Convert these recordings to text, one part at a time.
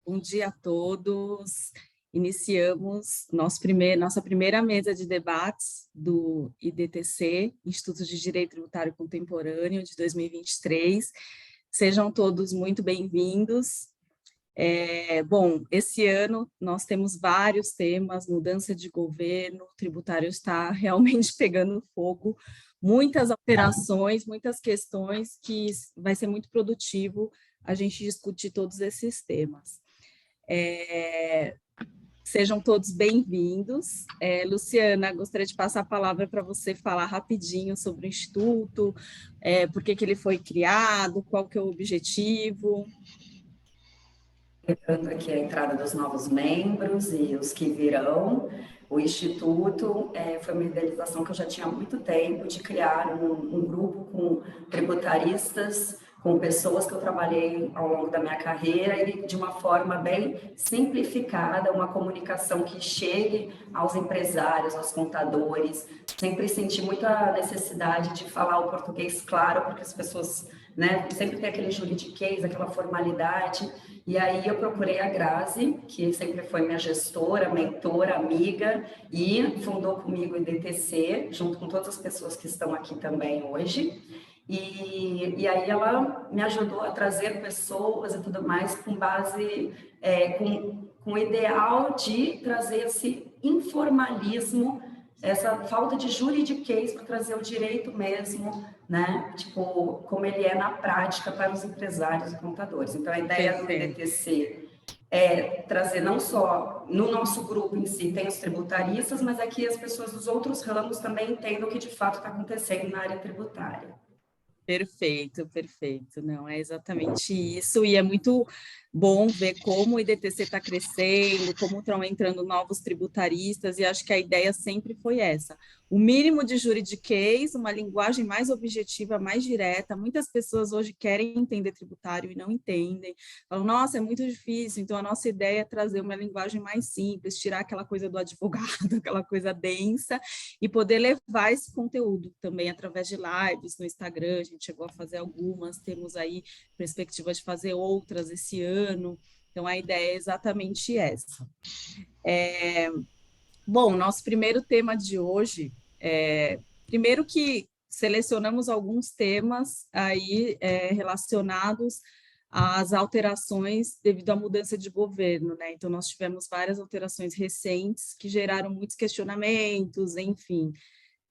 Bom dia a todos. Iniciamos nossa primeira mesa de debates do IDTC, Instituto de Direito Tributário Contemporâneo, de 2023. Sejam todos muito bem-vindos. Bom, esse ano nós temos vários temas, mudança de governo, o tributário está realmente pegando fogo, muitas alterações, muitas questões que vai ser muito produtivo a gente discutir todos esses temas. Sejam todos bem-vindos. Luciana, gostaria de passar a palavra para você falar rapidinho sobre o Instituto, por que ele foi criado, qual que é o objetivo. Lembrando aqui a entrada dos novos membros e os que virão. O Instituto foi uma idealização que eu já tinha há muito tempo, de criar um grupo com tributaristas, com pessoas que eu trabalhei ao longo da minha carreira e de uma forma bem simplificada, uma comunicação que chegue aos empresários, aos contadores. Sempre senti muita necessidade de falar o português claro, porque as pessoas, né, sempre tem aquele juridiquês, aquela formalidade. E aí eu procurei a Grazi, que sempre foi minha gestora, mentora, amiga, e fundou comigo o IDTC, junto com todas as pessoas que estão aqui também hoje. E aí ela me ajudou a trazer pessoas e tudo mais com base, com o ideal de trazer esse informalismo, essa falta de juridiquês para trazer o direito mesmo, né? Tipo, como ele é na prática para os empresários e contadores. Então, a ideia do IDTC é trazer não só no nosso grupo em si tem os tributaristas, mas aqui as pessoas dos outros ramos também entendam o que de fato está acontecendo na área tributária. Perfeito, perfeito. Não, é exatamente isso, e é muito bom ver como o IDTC está crescendo, como estão entrando novos tributaristas, e acho que a ideia sempre foi essa. O mínimo de juridiquês, uma linguagem mais objetiva, mais direta. Muitas pessoas hoje querem entender tributário e não entendem. Falam, nossa, é muito difícil, então a nossa ideia é trazer uma linguagem mais simples, tirar aquela coisa do advogado, aquela coisa densa, e poder levar esse conteúdo também através de lives no Instagram. A gente chegou a fazer algumas, temos aí perspectiva de fazer outras esse ano, então a ideia é exatamente essa. Bom, nosso primeiro tema de hoje, primeiro que selecionamos alguns temas aí relacionados às alterações devido à mudança de governo, né? Então, nós tivemos várias alterações recentes que geraram muitos questionamentos, enfim,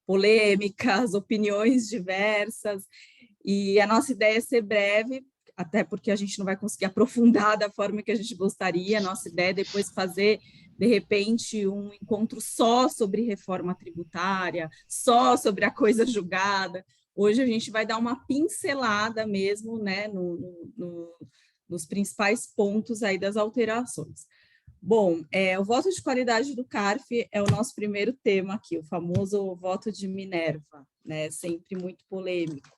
polêmicas, opiniões diversas, e a nossa ideia é ser breve, até porque a gente não vai conseguir aprofundar da forma que a gente gostaria. A nossa ideia é depois fazer, de repente, um encontro só sobre reforma tributária, só sobre a coisa julgada. Hoje a gente vai dar uma pincelada mesmo, né, nos principais pontos aí das alterações. Bom, o voto de qualidade do CARF é o nosso primeiro tema aqui, o famoso voto de Minerva, né, sempre muito polêmico.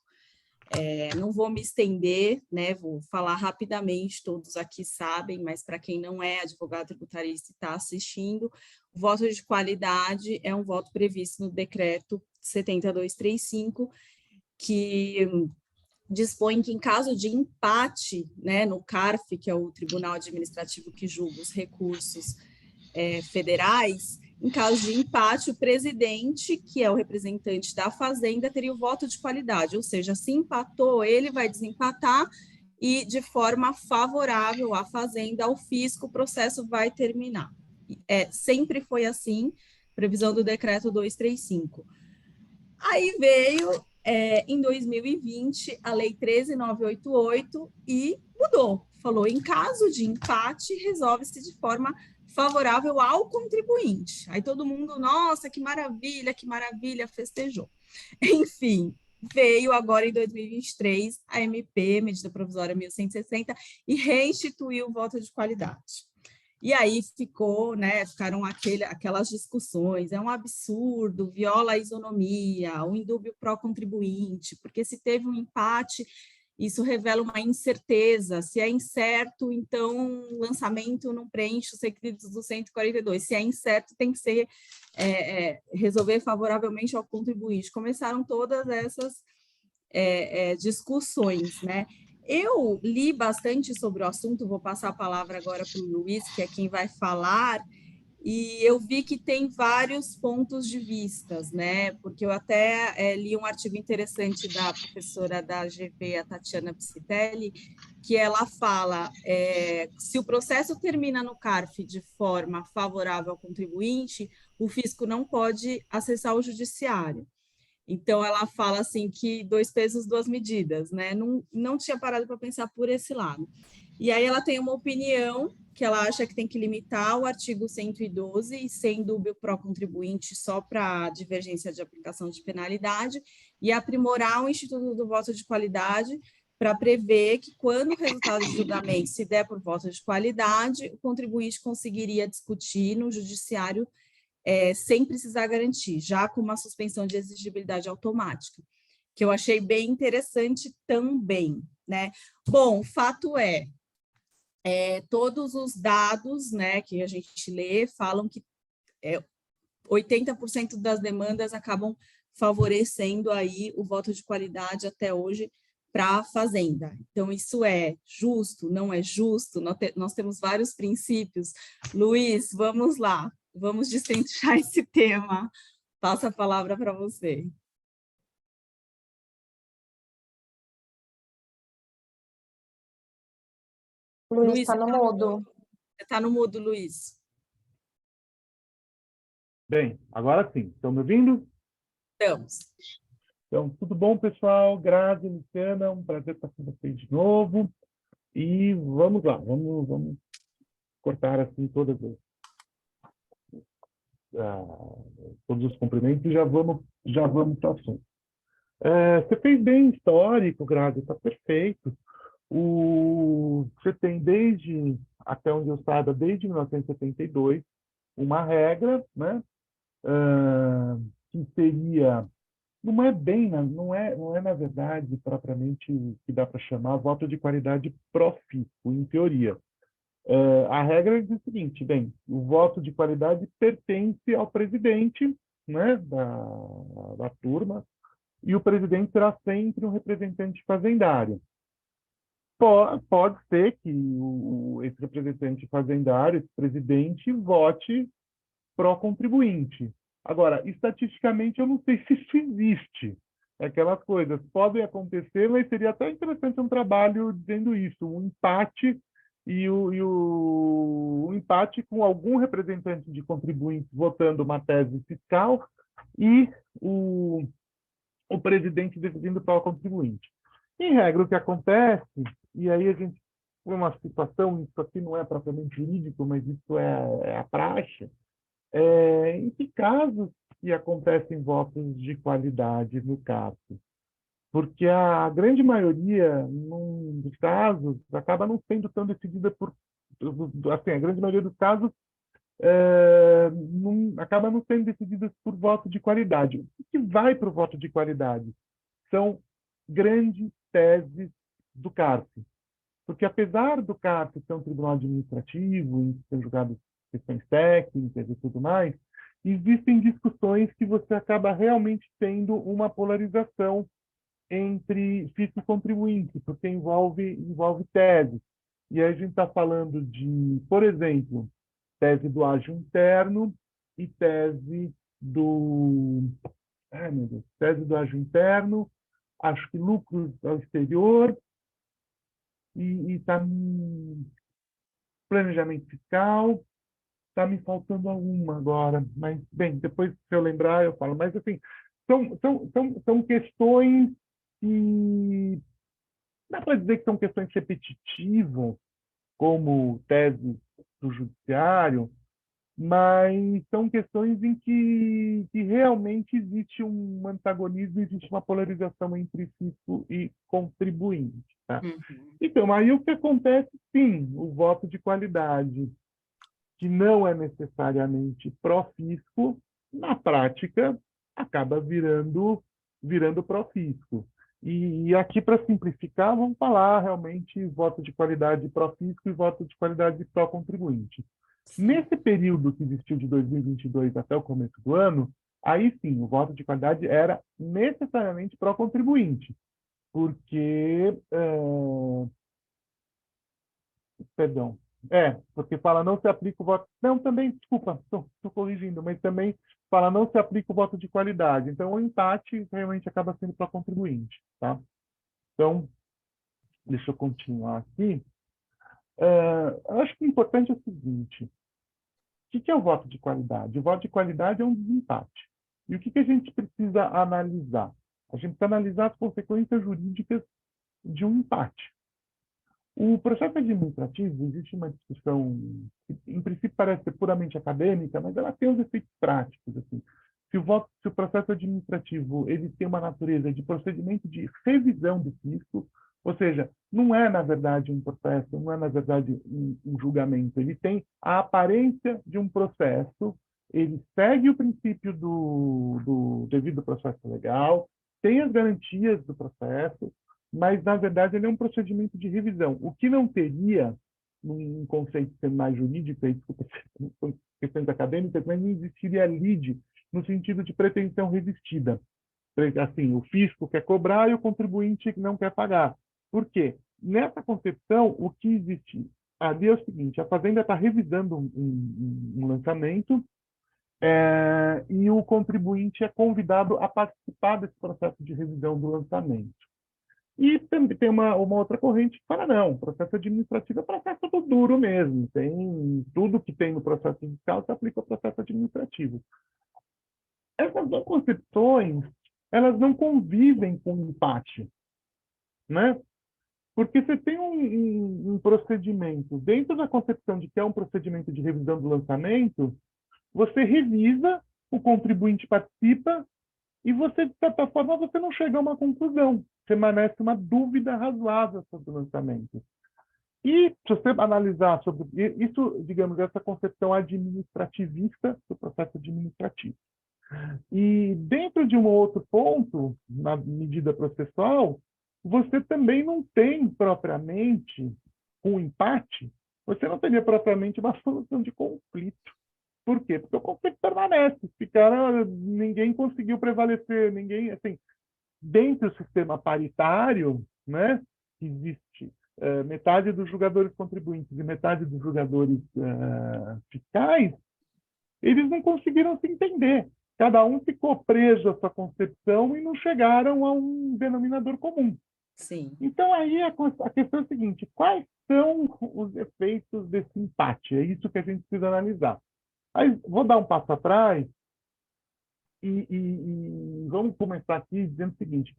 Não vou me estender, né, vou falar rapidamente, todos aqui sabem, mas para quem não é advogado tributarista e está assistindo, o voto de qualidade é um voto previsto no decreto 70235, que dispõe que, em caso de empate, né, no CARF, que é o Tribunal Administrativo que julga os recursos federais, em caso de empate, o presidente, que é o representante da Fazenda, teria o voto de qualidade, ou seja, se empatou, ele vai desempatar e, de forma favorável à Fazenda, ao fisco, o processo vai terminar. Sempre foi assim, previsão do decreto 235. Aí veio, em 2020, a Lei 13.988 e mudou. Falou, em caso de empate, resolve-se de forma favorável ao contribuinte. Aí todo mundo, nossa, que maravilha, festejou. Enfim, veio agora em 2023 a MP, Medida Provisória 1160, e reinstituiu o voto de qualidade. E aí ficaram aquelas discussões, é um absurdo, viola a isonomia, o indúbio pró-contribuinte, porque se teve um empate, isso revela uma incerteza. Se é incerto, então o lançamento não preenche os requisitos do 142. Se é incerto, tem que ser resolver favoravelmente ao contribuinte. Começaram todas essas discussões, né? Eu li bastante sobre o assunto, vou passar a palavra agora para o Luiz, que é quem vai falar, e eu vi que tem vários pontos de vistas, né? Porque eu até li um artigo interessante da professora da GV, a Tatiana Psitelli, que ela fala se o processo termina no CARF de forma favorável ao contribuinte, o fisco não pode acessar o judiciário. Então, ela fala assim que dois pesos, duas medidas, né? Não tinha parado para pensar por esse lado. E aí ela tem uma opinião que ela acha que tem que limitar o artigo 112 e sem dúvida pró contribuinte só para divergência de aplicação de penalidade e aprimorar o Instituto do Voto de Qualidade para prever que quando o resultado de julgamento se der por voto de qualidade, o contribuinte conseguiria discutir no judiciário sem precisar garantir, já com uma suspensão de exigibilidade automática, que eu achei bem interessante também, né? Bom, o fato todos os dados, né, que a gente lê falam que 80% das demandas acabam favorecendo aí o voto de qualidade até hoje para a fazenda. Então, isso é justo, não é justo? Nós temos vários princípios. Luiz, vamos lá, vamos destrinchar esse tema. Passo a palavra para você. Luiz, está no mudo. Você está no mudo, Luiz. Bem, agora sim. Estão me ouvindo? Estamos. Então, tudo bom, pessoal? Grazi, Luciana, um prazer estar com vocês de novo. E vamos lá, vamos cortar assim todos os cumprimentos e já vamos para o assunto. Você fez bem histórico, Grazi, está perfeito. Você tem até onde eu saiba, desde 1972, uma regra, né, que seria, não é na verdade propriamente que dá para chamar voto de qualidade pró-fisco, em teoria. A regra diz o seguinte, bem, o voto de qualidade pertence ao presidente, né, da turma, e o presidente será sempre um representante fazendário. Pode ser que esse representante fazendário, esse presidente, vote pró-contribuinte. Agora, estatisticamente, eu não sei se isso existe. Aquelas coisas podem acontecer, mas seria até interessante um trabalho dizendo isso, um empate um empate com algum representante de contribuinte votando uma tese fiscal e o presidente decidindo pró-contribuinte. Em regra, o que acontece, e aí a gente tem uma situação, isso aqui não é propriamente jurídico, mas isso é a praxe, em que casos que acontecem votos de qualidade no caso? Porque a grande maioria dos casos acaba não sendo tão decidida assim, a grande maioria dos casos acaba não sendo decididas por voto de qualidade. O que vai para o voto de qualidade? São grandes teses do CARF. Porque apesar do CARF ser um tribunal administrativo, em que são julgadas questões técnicas e tudo mais, existem discussões que você acaba realmente tendo uma polarização entre fisco e contribuinte, porque envolve teses. E aí a gente está falando de, por exemplo, tese do ágio interno e tese do... meu Deus, tese do ágio interno, acho que lucros ao exterior, e está planejamento fiscal, está me faltando alguma agora, mas, bem, depois, se eu lembrar, eu falo. Mas, assim, são questões que... Dá para dizer que são questões repetitivas, como tese do judiciário, mas são questões em que realmente existe um antagonismo, existe uma polarização entre fisco e contribuinte. Tá? Uhum. Então, aí o que acontece, sim, o voto de qualidade, que não é necessariamente pró-fisco, na prática, acaba virando pró-fisco. E aqui, para simplificar, vamos falar realmente voto de qualidade pró-fisco e voto de qualidade pró-contribuinte. Nesse período que existiu de 2022 até o começo do ano, aí sim, o voto de qualidade era necessariamente pró-contribuinte, porque perdão. Porque fala não se aplica o voto... Não, também, desculpa, estou corrigindo, mas também fala não se aplica o voto de qualidade. Então, o empate realmente acaba sendo para contribuinte, tá? Então, deixa eu continuar aqui. Eu acho que o importante é o seguinte: o que é o voto de qualidade? O voto de qualidade é um desempate. E o que a gente precisa analisar? A gente precisa analisar as consequências jurídicas de um empate. O processo administrativo, existe uma discussão que, em princípio, parece ser puramente acadêmica, mas ela tem os efeitos práticos. Assim. Se o processo administrativo ele tem uma natureza de procedimento de revisão do fisco, ou seja, não é, na verdade, um processo, não é, na verdade, um julgamento. Ele tem a aparência de um processo, ele segue o princípio do devido processo legal, tem as garantias do processo, mas, na verdade, ele é um procedimento de revisão. O que não teria, num conceito sendo mais jurídico, desculpa, são questões acadêmicas, mas não existiria lide no sentido de pretensão resistida. Assim, o fisco quer cobrar e o contribuinte não quer pagar. Por quê? Nessa concepção, o que existe ali é o seguinte: a Fazenda está revisando um lançamento e o contribuinte é convidado a participar desse processo de revisão do lançamento. E também tem uma outra corrente que fala, não, o processo administrativo é processo do duro mesmo. Tem tudo que tem no processo fiscal se aplica ao processo administrativo. Essas duas concepções, elas não convivem com o empate, né? Porque você tem um procedimento, dentro da concepção de que é um procedimento de revisão do lançamento, você revisa, o contribuinte participa, e você, de certa forma, você não chega a uma conclusão. Permanece uma dúvida razoável sobre o lançamento. E, se você analisar sobre isso, digamos, essa concepção administrativista do processo administrativo. E, dentro de um outro ponto, na medida processual, você também não tem propriamente um empate, você não teria propriamente uma solução de conflito. Por quê? Porque o conflito permanece. Ninguém conseguiu prevalecer, ninguém, assim, dentro do sistema paritário, né, existe metade dos julgadores contribuintes e metade dos julgadores fiscais, eles não conseguiram se entender. Cada um ficou preso à sua concepção e não chegaram a um denominador comum. Sim. Então, aí a questão é a seguinte: quais são os efeitos desse empate? É isso que a gente precisa analisar. Aí, vou dar um passo atrás e vamos começar aqui dizendo o seguinte: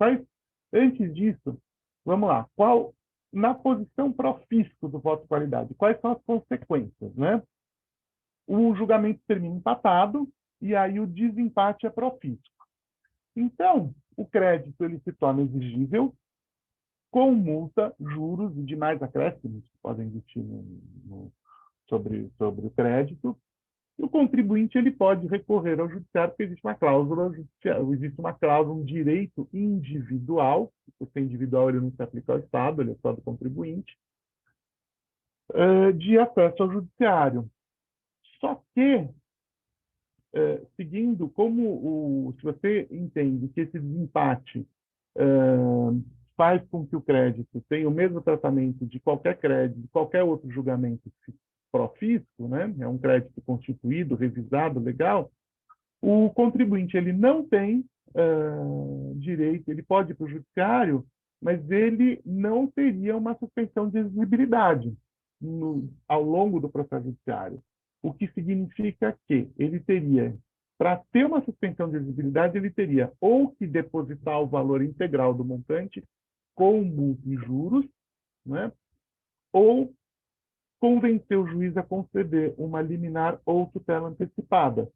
antes disso, vamos lá, na posição pró-fisco do voto de qualidade, quais são as consequências, né? O julgamento termina empatado e aí o desempate é pró-fisco. Então, o crédito ele se torna exigível com multa, juros e demais acréscimos que podem existir sobre o crédito. E o contribuinte ele pode recorrer ao judiciário porque existe uma cláusula judicial, existe uma cláusula, um direito individual, porque individual ele não se aplica ao Estado, ele é só do contribuinte, de acesso ao judiciário. Só que, seguindo se você entende que esse desempate faz com que o crédito tenha o mesmo tratamento de qualquer crédito, de qualquer outro julgamento pró-fisco, né? É um crédito constituído, revisado, legal, o contribuinte ele não tem direito, ele pode ir para o judiciário, mas ele não teria uma suspensão de exigibilidade ao longo do processo judiciário. O que significa que ele teria, para ter uma suspensão de exigibilidade, ele teria ou que depositar o valor integral do montante com multa e juros, né? Ou convencer o juiz a conceder uma liminar ou tutela antecipada.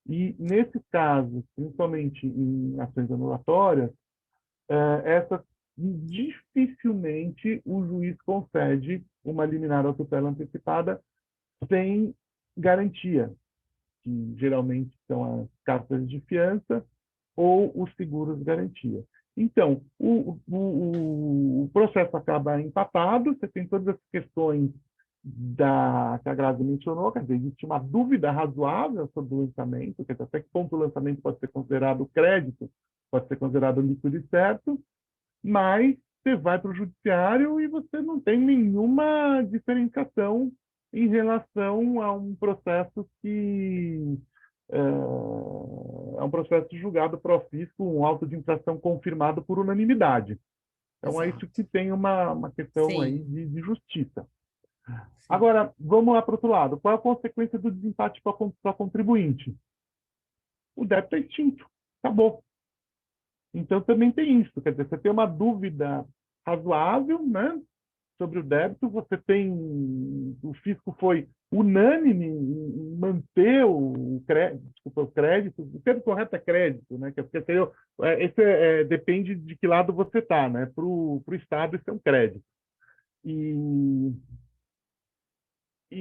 E, nesses casos, principalmente em ações anulatórias, essas dificilmente o juiz concede uma liminar ou tutela antecipada sem garantia, que geralmente são as cartas de fiança ou os seguros de garantia. Então, o processo acaba empatado, você tem todas as questões que a Grazi mencionou, quer dizer, existe uma dúvida razoável sobre o lançamento, quer dizer, até que ponto o lançamento pode ser considerado crédito, pode ser considerado líquido e certo, mas você vai para o judiciário e você não tem nenhuma diferenciação em relação a um processo que é um processo julgado pro ofício, um auto de infração confirmado por unanimidade. Então, é isso Exato. que tem uma questão aí Sim, de justiça. sim. Agora, vamos lá para o outro lado. Qual é a consequência do desempate para a contribuinte? O débito é extinto. Acabou. Então, também tem isso. Quer dizer, você tem uma dúvida razoável, né, sobre o débito, você tem... O fisco foi unânime em manter o crédito, desculpa, o crédito. O termo correto é crédito, né? Porque depende de que lado você está, né? Para o Estado, isso é um crédito.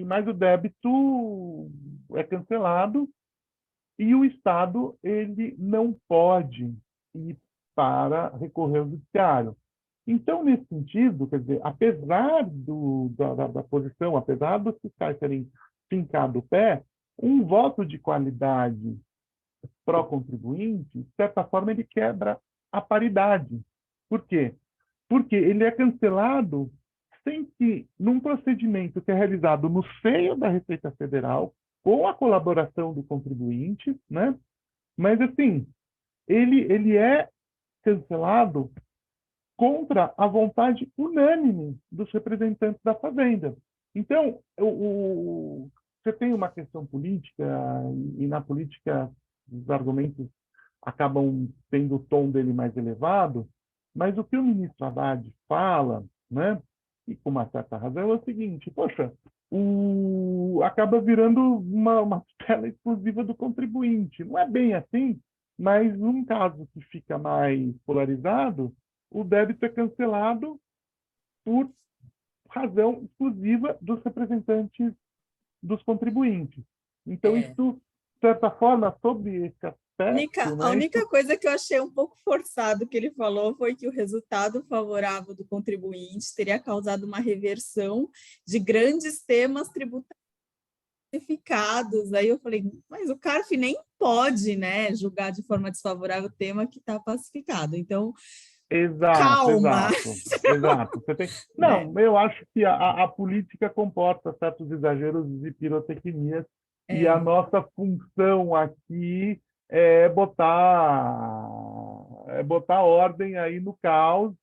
Mas o débito é cancelado e o Estado ele não pode ir para recorrer ao judiciário. Então, nesse sentido, quer dizer, apesar da posição, apesar dos fiscais terem fincado o pé, um voto de qualidade pró-contribuinte, de certa forma, ele quebra a paridade. Por quê? Porque ele é cancelado sem que, num procedimento que é realizado no seio da Receita Federal, com a colaboração do contribuinte, né? Mas, assim, ele é cancelado contra a vontade unânime dos representantes da Fazenda. Então, você tem uma questão política, e na política os argumentos acabam tendo o tom dele mais elevado, mas o que o ministro Haddad fala, né, e com uma certa razão, é o seguinte: poxa, acaba virando uma tutela exclusiva do contribuinte. Não é bem assim, mas num caso que fica mais polarizado, o débito é cancelado por razão exclusiva dos representantes dos contribuintes. Então, É. isso, de certa forma, sobre esse aspecto, A né, única isso coisa que eu achei um pouco forçado que ele falou foi que o resultado favorável do contribuinte teria causado uma reversão de grandes temas tributários pacificados. Aí eu falei, mas o CARF nem pode, né, julgar de forma desfavorável o tema que está pacificado. Então, exato, calma, exato, exato. Você tem... né? Não, eu acho que a política comporta certos exageros e pirotecnias, e a É, nossa função aqui é botar ordem aí no caos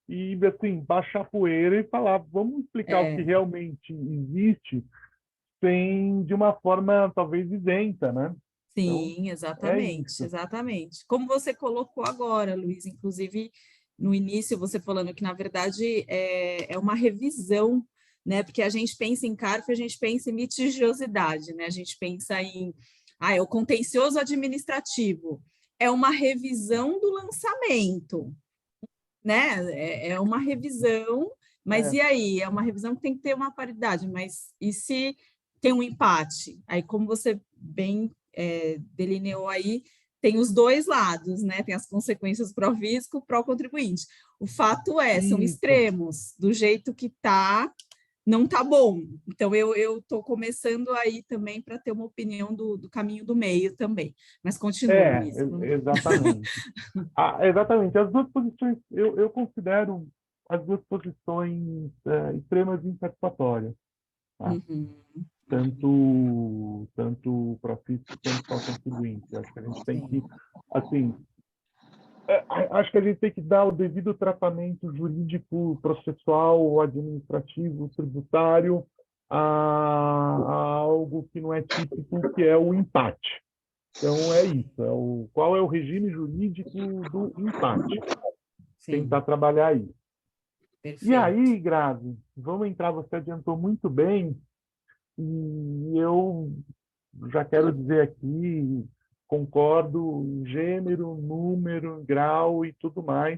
e, assim, baixar a poeira e falar, vamos explicar o que é, realmente existe, sem, de uma forma talvez isenta, né? Então, sim, é exatamente, isso. exatamente. Como você colocou agora, Luiz, inclusive no início você falando que, na verdade, é uma revisão, né? Porque a gente pensa em CARF, a gente pensa em litigiosidade, né? A gente pensa em, é o contencioso administrativo. É uma revisão do lançamento, né? É uma revisão, mas É, e aí? É uma revisão que tem que ter uma paridade, mas e se tem um empate? Aí, como você bem delineou aí, tem os dois lados, né? Tem as consequências pró fisco, pró contribuinte. O fato são isso. extremos, do jeito que tá, não tá bom. Então, eu estou começando aí também para ter uma opinião do caminho do meio também. Mas continua, Luiz. Exatamente. Exatamente. As duas posições, eu considero as duas posições extremas insatisfatórias, tá? Uhum, Tanto para o fisco quanto para o contribuinte. Acho que a gente tem que, sim. assim, acho que a gente tem que dar o devido tratamento jurídico, processual, administrativo, tributário a algo que não é típico, que é o empate. Então, é isso. Qual é o regime jurídico do empate? Tentar Sim, trabalhar isso. E perfeito. aí, Grazi, vamos entrar, você adiantou muito bem, e eu já quero dizer aqui, concordo em gênero, número, grau e tudo mais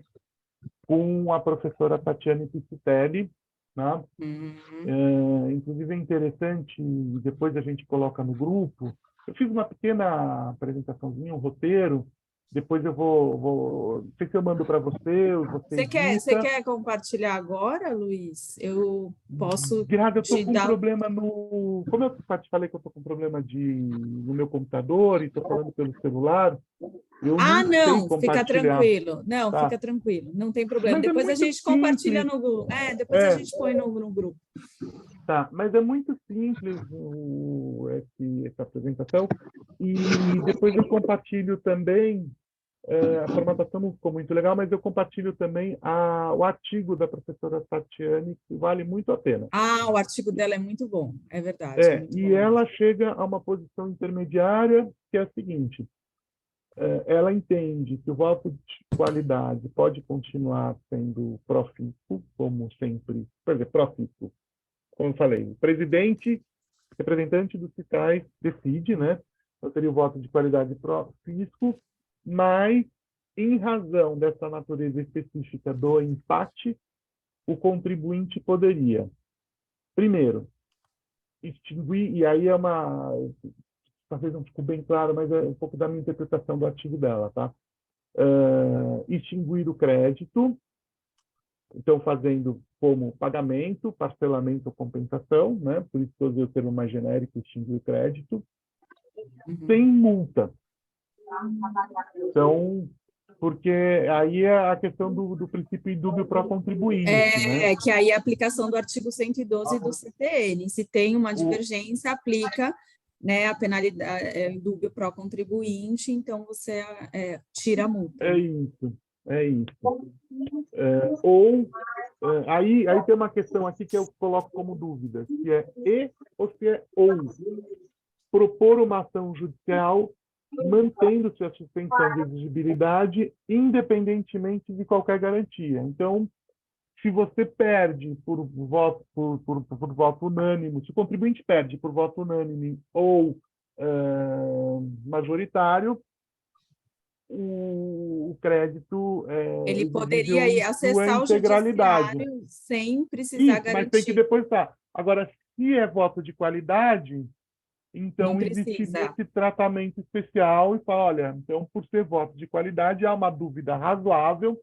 com a professora Tatiane Piscitelli, né? Uhum, Inclusive é interessante, depois a gente coloca no grupo, eu fiz uma pequena apresentaçãozinha, um roteiro, Depois eu não sei se eu mando para você, ou você Você edita. quer compartilhar agora, Luiz? Eu posso Grazi, eu estou te com um dar. problema no... Como eu te falei que eu estou com um problema no meu computador e estou falando pelo celular, eu Ah, não sei não, fica compartilhar, tranquilo. Não, tá? fica tranquilo, não tem problema. Mas é Depois a muito gente compartilha simples. no grupo. Depois a É, gente põe no grupo. tá. Mas é muito simples essa apresentação. E depois eu compartilho também, a formatação não ficou muito legal, mas eu compartilho também o artigo da professora Tatiane, que vale muito a pena. Ah, o artigo dela é muito bom, é verdade, é muito E bom mesmo. ela chega a uma posição intermediária, que é a seguinte: ela entende que o voto de qualidade pode continuar sendo profícuo, como sempre, por exemplo, profícuo, como eu falei, o presidente, representante dos fiscais decide, né? Então seria o voto de qualidade profícuo, mas em razão dessa natureza específica do empate, o contribuinte poderia, primeiro, extinguir, e aí talvez não ficou bem claro, mas é um pouco da minha interpretação do artigo dela, tá? Extinguir o crédito, então fazendo como pagamento, parcelamento ou compensação, né? Por isso que eu usei o termo mais genérico, extinguir o crédito, sem multa. Então, porque aí é a questão do princípio indúbio pro contribuinte, né? Que aí é a aplicação do artigo 112 do CTN. Se tem uma O, divergência, aplica, né, a penalidade, indúbio pró contribuinte, então você tira a multa. é isso, é isso. Aí tem uma questão aqui que eu coloco como dúvida, se é e ou se é ou. Propor uma ação judicial mantendo-se a suspensão de exigibilidade independentemente de qualquer garantia. Então, se você perde por voto unânime, se o contribuinte perde por voto unânime ou majoritário, o crédito é Ele poderia exigível ir em sua acessar o integralidade. judiciário sem precisar Isso, mas tem que garantir. depois estar. Agora, se é voto de qualidade, Não então existiria precisa. esse tratamento especial e fala, olha, então por ser voto de qualidade há uma dúvida razoável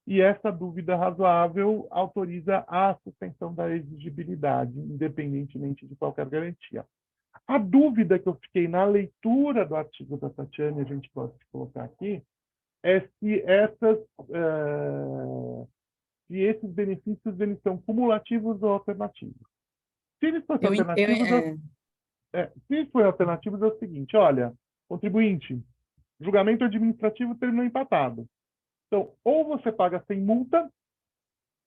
e essa dúvida razoável autoriza a suspensão da exigibilidade, independentemente de qualquer garantia. A dúvida que eu fiquei na leitura do artigo da Tatiane, a gente pode colocar aqui, é se esses benefícios eles são cumulativos ou alternativos. Se eles fossem alternativos, se for alternativos, é o seguinte, olha, contribuinte, julgamento administrativo terminou empatado. Então, ou você paga sem multa,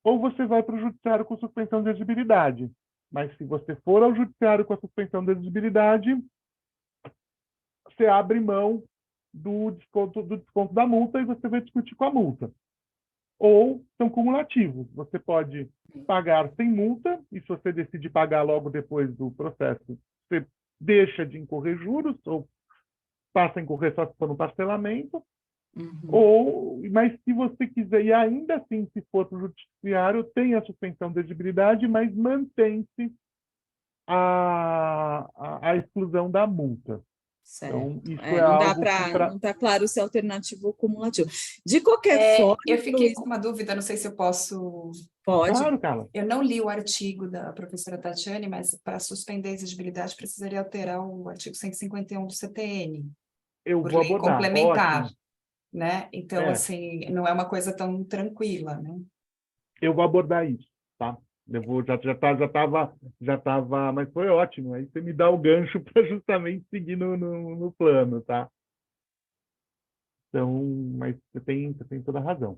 ou você vai para o judiciário com suspensão de exigibilidade. Mas se você for ao judiciário com a suspensão de exigibilidade, você abre mão do desconto da multa e você vai discutir com a multa. Ou são cumulativos. Você pode pagar sem multa, e se você decide pagar logo depois do processo, você deixa de incorrer juros, ou passa a incorrer só se for no parcelamento, mas se você quiser, e ainda assim, se for para o judiciário, tem a suspensão de exigibilidade, mas mantém-se a exclusão da multa. Certo. Então, isso Não dá algo que... não está claro se é alternativo ou cumulativo. De qualquer forma, eu fiquei Luiz, com uma dúvida, não sei se eu posso... pode. Claro, Carla. Eu não li o artigo da professora Tatiane, mas para suspender a exigibilidade precisaria alterar o artigo 151 do CTN, Eu por vou lei abordar. complementar, Ótimo. né? Então, assim, não é uma coisa tão tranquila, né? Eu vou abordar isso, tá? Eu vou, já tava, mas foi ótimo. Aí você me dá o gancho para justamente seguir no plano, tá? Então, mas você tem toda a razão.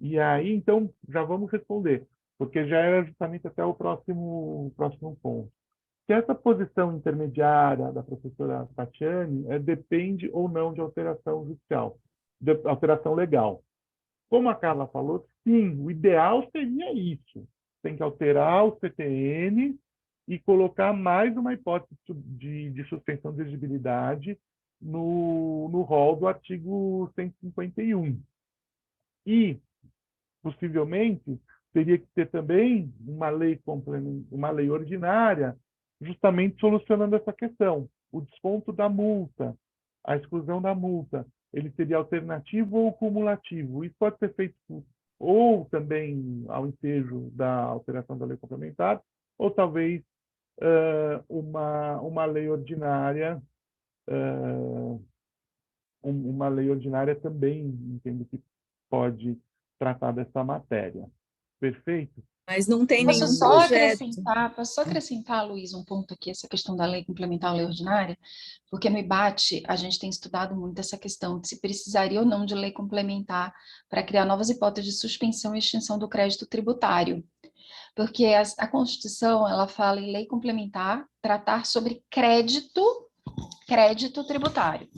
E aí, então, já vamos responder, porque já era justamente até o próximo ponto. Se essa posição intermediária da professora Tatiane depende ou não de alteração judicial, de alteração legal. Como a Carla falou, sim, o ideal seria isso. Tem que alterar o CTN e colocar mais uma hipótese de suspensão de exigibilidade no rol do artigo 151. E, possivelmente, teria que ter também uma lei ordinária justamente solucionando essa questão. O desconto da multa, a exclusão da multa. ele seria alternativo ou cumulativo. Isso pode ser feito ou também ao ensejo da alteração da lei complementar, ou talvez uma lei ordinária, uma lei ordinária também entendo que pode tratar dessa matéria. Perfeito? Mas não tem Posso nenhum só projeto. acrescentar, Luiz, um ponto aqui, essa questão da lei complementar, lei ordinária, porque no IBAT a gente tem estudado muito essa questão de se precisaria ou não de lei complementar para criar novas hipóteses de suspensão e extinção do crédito tributário. Porque a Constituição, ela fala em lei complementar, tratar sobre crédito tributário.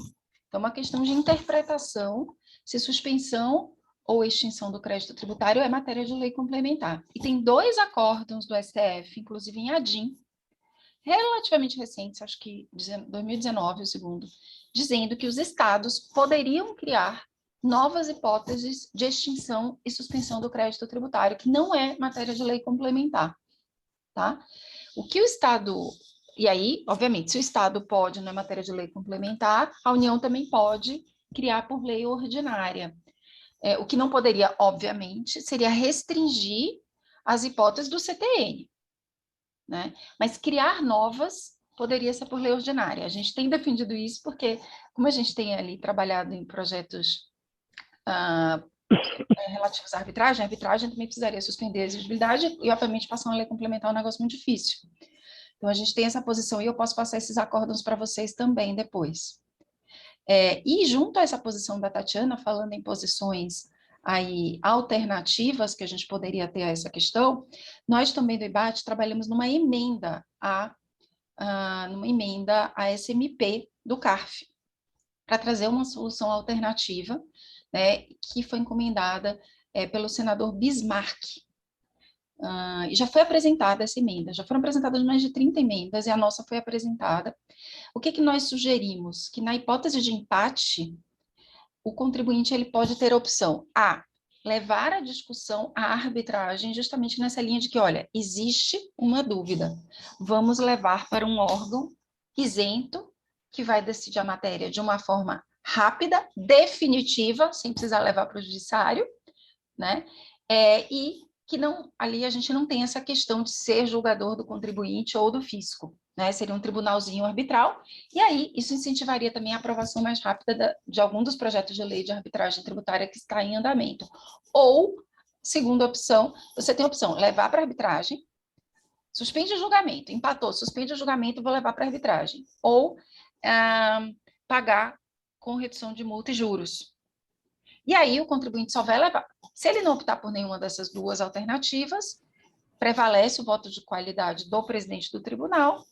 Então, é uma questão de interpretação, se suspensão ou extinção do crédito tributário é matéria de lei complementar. E tem 2 acórdãos do STF, inclusive em ADIM, relativamente recentes, acho que 2019, o segundo, dizendo que os estados poderiam criar novas hipóteses de extinção e suspensão do crédito tributário, que não é matéria de lei complementar, tá? O que o estado... E aí, obviamente, se o estado pode, não é matéria de lei complementar, a União também pode criar por lei ordinária. O que não poderia, obviamente, seria restringir as hipóteses do CTN, né? Mas criar novas poderia ser por lei ordinária. A gente tem defendido isso porque, como a gente tem ali trabalhado em projetos relativos à arbitragem, a arbitragem também precisaria suspender a exigibilidade e, obviamente, passar uma lei complementar é um negócio muito difícil. Então, a gente tem essa posição e eu posso passar esses acórdãos para vocês também depois. E junto a essa posição da Tatiana, falando em posições aí alternativas que a gente poderia ter a essa questão, nós também do IBAT trabalhamos numa emenda à SMP do CARF, para trazer uma solução alternativa, né, que foi encomendada pelo senador Bismarck. E já foi apresentada essa emenda, já foram apresentadas mais de 30 emendas e a nossa foi apresentada. O que nós sugerimos? Que na hipótese de empate, o contribuinte ele pode ter a opção A, levar a discussão à arbitragem justamente nessa linha de que, olha, existe uma dúvida, vamos levar para um órgão isento que vai decidir a matéria de uma forma rápida, definitiva, sem precisar levar para o judiciário, né? E que não, ali a gente não tem essa questão de ser julgador do contribuinte ou do fisco, né? Seria um tribunalzinho arbitral, e aí isso incentivaria também a aprovação mais rápida de algum dos projetos de lei de arbitragem tributária que está em andamento. Ou, segunda opção, você tem a opção, levar para arbitragem, suspende o julgamento, empatou, suspende o julgamento, vou levar para arbitragem. Ou pagar com redução de multa e juros. E aí o contribuinte só vai levar. Se ele não optar por nenhuma dessas 2 alternativas, prevalece o voto de qualidade do presidente do tribunal,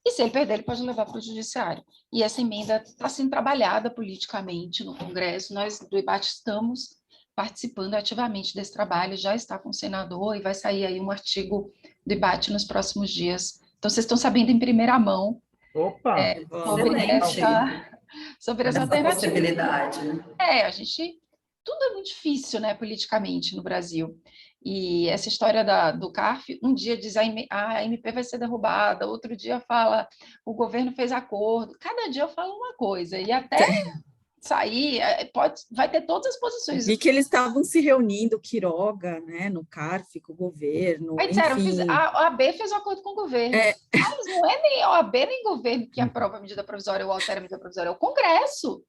e se ele perder, ele pode levar para o judiciário. E essa emenda está sendo trabalhada politicamente no Congresso, nós do IBAT estamos participando ativamente desse trabalho, já está com o senador, e vai sair aí um artigo do IBAT nos próximos dias. Então, vocês estão sabendo em primeira mão sobre essa alternativa. Possibilidade. A gente... Tudo é muito difícil, né, politicamente no Brasil. E essa história do CARF, um dia diz a MP vai ser derrubada, outro dia fala o governo fez acordo. Cada dia eu falo uma coisa, e até sair, vai ter todas as posições. Vi que eles estavam se reunindo, Quiroga, né, no CARF, com o governo, Aí disseram, enfim. a OAB fez um acordo com o governo. Mas não é nem a OAB nem o governo que aprova a medida provisória ou altera a medida provisória, é o Congresso.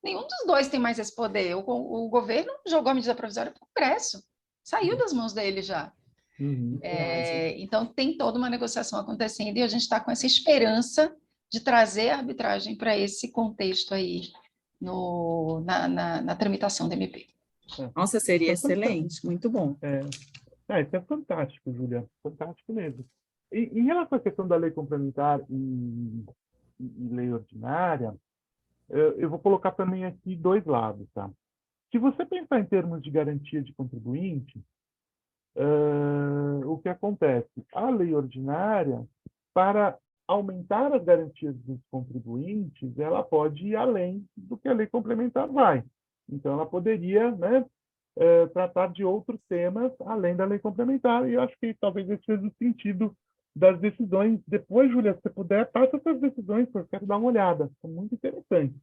Nenhum dos dois tem mais esse poder. O governo jogou a medida provisória para o Congresso. Saiu das mãos dele já. Então, tem toda uma negociação acontecendo e a gente está com essa esperança de trazer a arbitragem para esse contexto aí na tramitação da MP. Nossa, seria excelente, muito bom. Isso é fantástico, Júlia, fantástico mesmo. E em relação à questão da lei complementar e lei ordinária, eu vou colocar também aqui 2 lados, tá? Se você pensar em termos de garantia de contribuinte, o que acontece? A lei ordinária, para aumentar as garantias dos contribuintes, ela pode ir além do que a lei complementar vai. Então, ela poderia, né, tratar de outros temas além da lei complementar, e eu acho que talvez esse seja o sentido das decisões. Depois, Júlia, se você puder, passa essas decisões, porque eu quero dar uma olhada. São muito interessantes.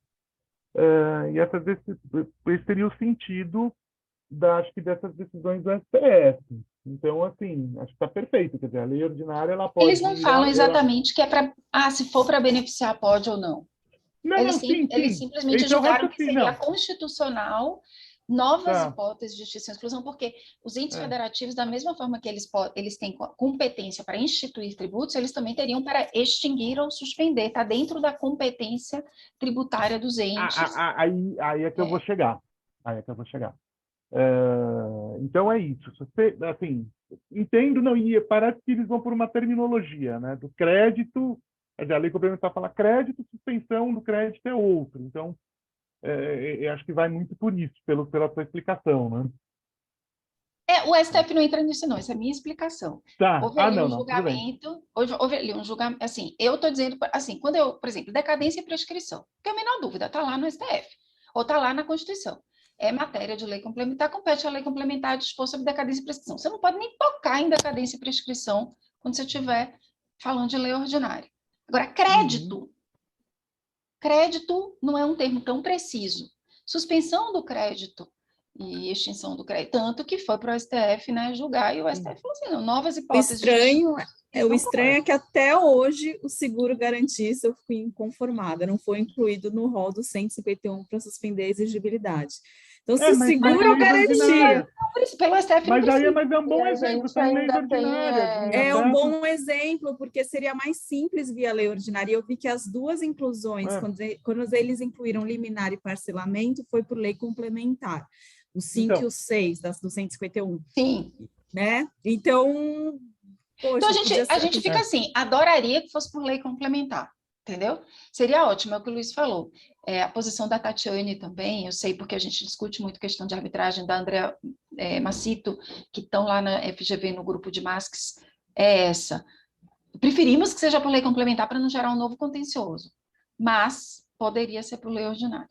E esse seria o sentido acho que dessas decisões do STF. Então, assim, acho que está perfeito. Quer dizer, a lei ordinária, ela pode... Eles não falam exatamente que é para... se for para beneficiar, pode ou não. Não, Eles sim. simplesmente Esse é o julgaram que seria raciocínio. constitucional novas Tá. hipóteses de extinção e exclusão, porque os entes É. federativos, da mesma forma que eles têm competência para instituir tributos, eles também teriam para extinguir ou suspender. Está dentro da competência tributária dos entes. Aí é que eu vou chegar. Então é isso. Assim, entendo, não, e parece que eles vão por uma terminologia, né? Do crédito, quer dizer, a lei complementar fala crédito, suspensão do crédito é outro. Então, eu acho que vai muito por isso, pela sua explicação, né? O STF não entra nisso, não, essa é a minha explicação. Tá. Houve ali um Não, tudo bem. julgamento, houve ali um julgamento, assim, eu estou dizendo, assim, quando eu, por exemplo, decadência e prescrição, não tem a menor dúvida, está lá no STF, ou está lá na Constituição. É matéria de lei complementar, compete à lei complementar dispor sobre decadência e prescrição. Você não pode nem tocar em decadência e prescrição quando você estiver falando de lei ordinária. Agora, crédito não é um termo tão preciso. Suspensão do crédito e extinção do crédito, tanto que foi para o STF, né, julgar, e o STF falou assim, não, novas hipóteses O estranho é que até hoje o seguro garantista eu fui inconformada, não foi incluído no rol do 151 para suspender a exigibilidade. Então, se o seguro garantia... Pelo STF mas é um bom exemplo, está em leis ordinárias. É um bom exemplo, porque seria mais simples via lei ordinária. Eu vi que as duas inclusões, quando eles incluíram liminar e parcelamento, foi por lei complementar. O 5 e o 6 do 151. Sim. Né? Então, poxa, então a gente fica assim, adoraria que fosse por lei complementar, entendeu? Seria ótimo, é o que o Luiz falou. A posição da Tatiane também, eu sei porque a gente discute muito questão de arbitragem da Andrea Macito, que estão lá na FGV, no grupo de MASCs, é essa. Preferimos que seja por lei complementar para não gerar um novo contencioso, mas poderia ser por lei ordinária.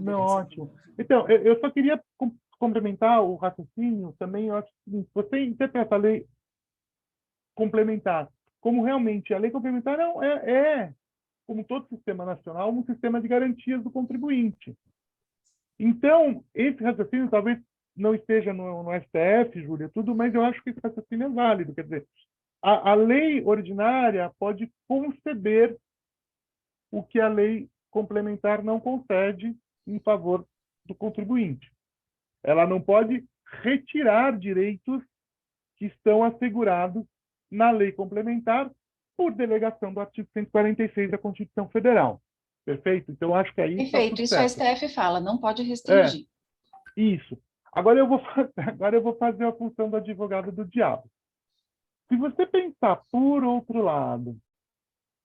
Não, ótimo. Então, eu só queria complementar o raciocínio também. Eu acho que você interpreta a lei complementar como realmente a lei complementar não como todo sistema nacional, um sistema de garantias do contribuinte. Então, esse raciocínio talvez não esteja no STF, Júlia, tudo, mas eu acho que esse raciocínio é válido. Quer dizer, a lei ordinária pode conceder o que a lei complementar não concede em favor do contribuinte. Ela não pode retirar direitos que estão assegurados na lei complementar por delegação do artigo 146 da Constituição Federal. Perfeito? Então, acho que aí perfeito, isso a STF fala, não pode restringir. Isso. Agora eu vou fazer a função do advogado do diabo. Se você pensar, por outro lado,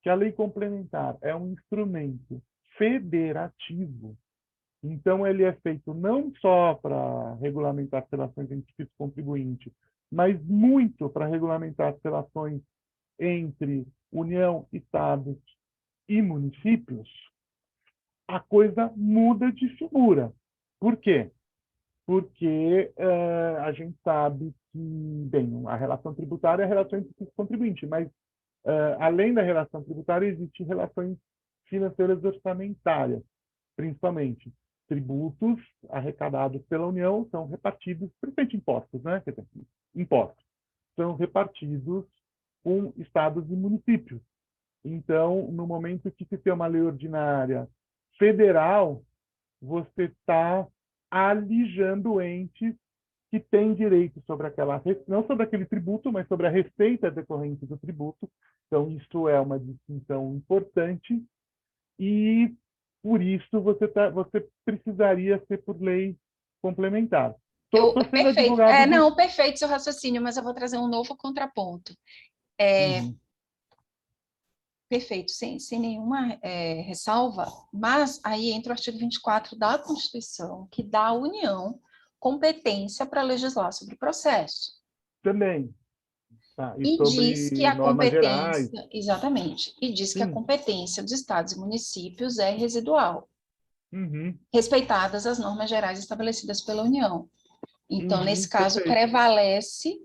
que a lei complementar é um instrumento federativo, então ele é feito não só para regulamentar as relações entre o contribuinte, mas muito para regulamentar as relações entre União, Estados e municípios, a coisa muda de figura. Por quê? Porque a gente sabe que, bem, a relação tributária é a relação entre o contribuinte, mas além da relação tributária, existem relações financeiras orçamentárias, principalmente. Tributos arrecadados pela União são repartidos, principalmente impostos, né? Impostos. São repartidos com estados e municípios. Então, no momento que se tem uma lei ordinária federal, você está alijando entes que têm direito sobre não sobre aquele tributo, mas sobre a receita decorrente do tributo. Então, isso é uma distinção importante e, por isso, você precisaria ser por lei complementar. Perfeito. Não, perfeito seu raciocínio, mas eu vou trazer um novo contraponto. Perfeito, sem nenhuma ressalva, mas aí entra o artigo 24 da Constituição, que dá à União competência para legislar sobre o processo. Também. E diz que a competência, gerais. Exatamente, e diz que a competência dos estados e municípios é residual, respeitadas as normas gerais estabelecidas pela União. Então, nesse caso, prevalece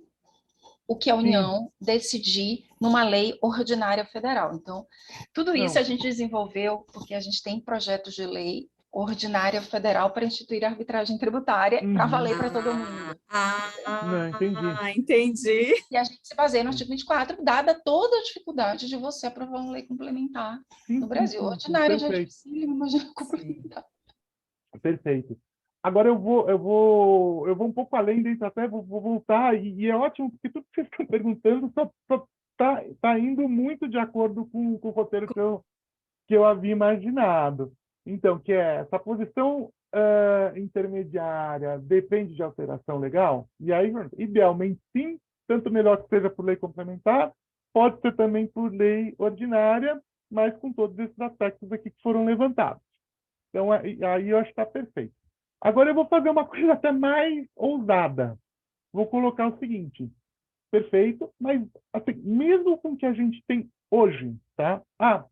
o que a União decidir numa lei ordinária federal. Então, tudo isso a gente desenvolveu porque a gente tem projetos de lei ordinária federal para instituir a arbitragem tributária para valer para todo mundo. Não, Entendi. E a gente se baseia no artigo 24, dada toda a dificuldade de você aprovar uma lei complementar no Brasil. Ordinária já é difícil, imagina complementar. Perfeito. Agora eu vou um pouco além disso, até vou voltar, e é ótimo, porque tudo que vocês estão perguntando tá indo muito de acordo com o roteiro que eu havia imaginado. Então, que é essa posição intermediária depende de alteração legal? E aí, idealmente, sim, tanto melhor que seja por lei complementar, pode ser também por lei ordinária, mas com todos esses aspectos aqui que foram levantados. Então, aí eu acho que está perfeito. Agora eu vou fazer uma coisa até mais ousada. Vou colocar o seguinte: perfeito, mas assim, mesmo com o que a gente tem hoje, tá?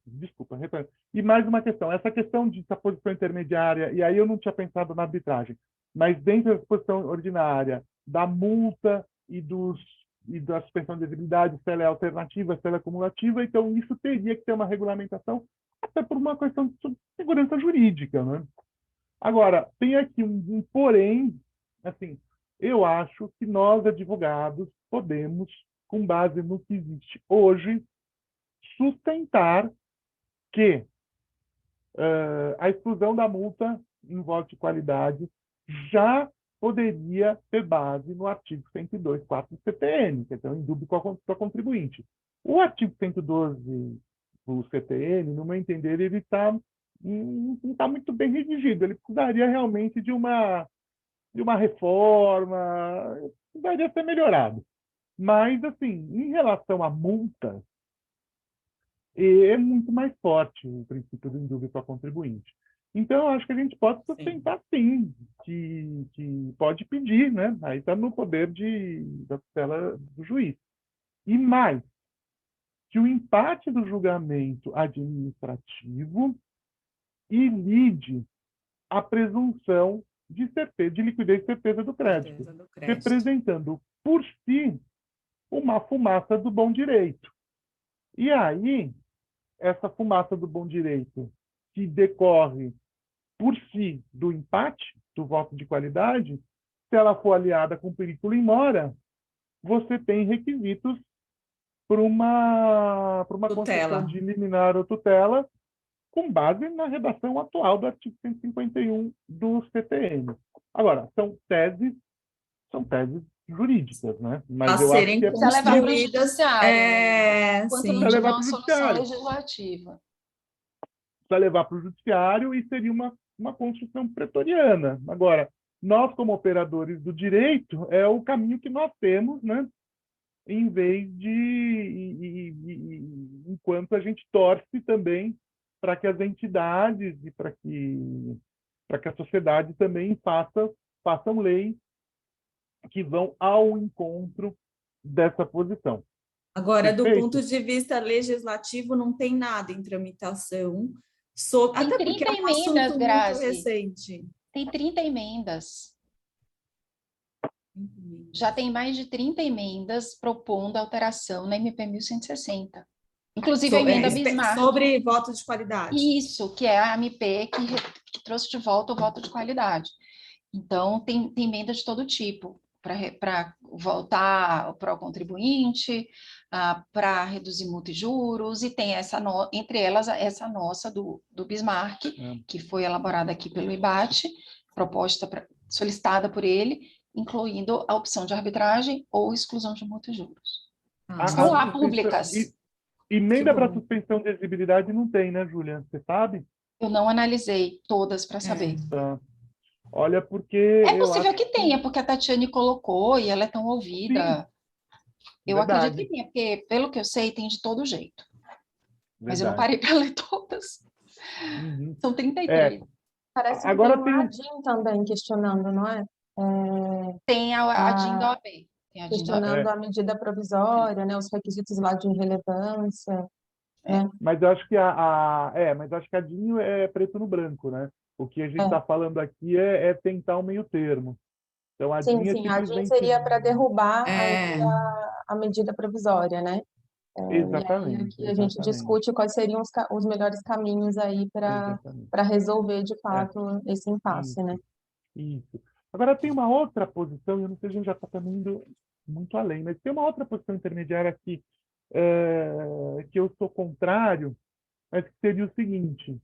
Desculpa, retorno. E mais uma questão, essa questão de essa posição intermediária, e aí eu não tinha pensado na arbitragem, mas dentro da posição ordinária, da multa e da suspensão de exigibilidade, se ela é alternativa, se ela é cumulativa, então isso teria que ter uma regulamentação, até por uma questão de segurança jurídica, né? Agora, tem aqui um porém, assim, eu acho que nós, advogados, podemos, com base no que existe hoje, sustentar que a exclusão da multa em voto de qualidade já poderia ter base no artigo 102.4 do CTN, que é então indúbio com a contribuinte. O artigo 112 do CTN, no meu entender, ele não está muito bem redigido. Ele precisaria realmente de uma reforma, precisaria ser melhorado. Mas, assim, em relação à multa, é muito mais forte o princípio do indúbio para contribuinte. Então, eu acho que a gente pode sustentar, sim, que pode pedir, né? Aí está no poder da tutela do juiz. E mais, que o empate do julgamento administrativo ilide a presunção de liquidez e certeza do crédito, representando por si uma fumaça do bom direito. E aí, essa fumaça do bom direito, que decorre por si do empate do voto de qualidade, se ela for aliada com periculum in mora, você tem requisitos para uma concessão de liminar ou tutela com base na redação atual do artigo 151 do CTN. Agora, são teses jurídicas, né? Mas eu acho que precisa levar para o judiciário, enquanto não tiver uma solução legislativa. Precisa levar para o judiciário e seria uma construção pretoriana. Agora, nós, como operadores do direito, é o caminho que nós temos, né? Em vez de... enquanto a gente torce também para que as entidades e para que a sociedade também façam leis que vão ao encontro dessa posição. Agora, do ponto de vista legislativo, não tem nada em tramitação, até porque é um assunto muito recente. Tem 30 emendas. Já tem mais de 30 emendas propondo alteração na MP 1160. Inclusive a emenda Bismarck. Sobre voto de qualidade. Isso, que é a MP que trouxe de volta o voto de qualidade. Então, tem emenda de todo tipo, para voltar para o contribuinte, para reduzir multa e juros, e tem entre elas essa nossa do Bismarck, que foi elaborada aqui pelo IBAT, solicitada por ele, incluindo a opção de arbitragem ou exclusão de multa e juros. Estão lá públicas. Emenda para suspensão de exigibilidade não tem, né, Júlia? Você sabe? Eu não analisei todas para saber. Tá. Olha, porque... É possível que tenha, porque a Tatiane colocou e ela é tão ouvida. Sim. Eu acredito que tenha, porque, pelo que eu sei, tem de todo jeito. Mas eu não parei para ler todas. São 33. Parece que agora tem a DIN também questionando, não é? Tem a DIN da OAB. Questionando a medida provisória, né, os requisitos lá de relevância. Mas eu acho que a DIN é preto no branco, né? O que a gente está falando aqui é tentar um meio termo. Então, a DIN a DIN seria para derrubar a medida provisória, né? E aí Exatamente, aqui a gente exatamente, discute quais seriam os melhores caminhos aí exatamente. para resolver de É, fato esse impasse, né? isso, isso. Agora tem uma outra posição, eu não sei se a gente já está caminhando muito além, mas tem uma outra posição intermediária aqui, que eu sou contrário, mas que seria o seguinte.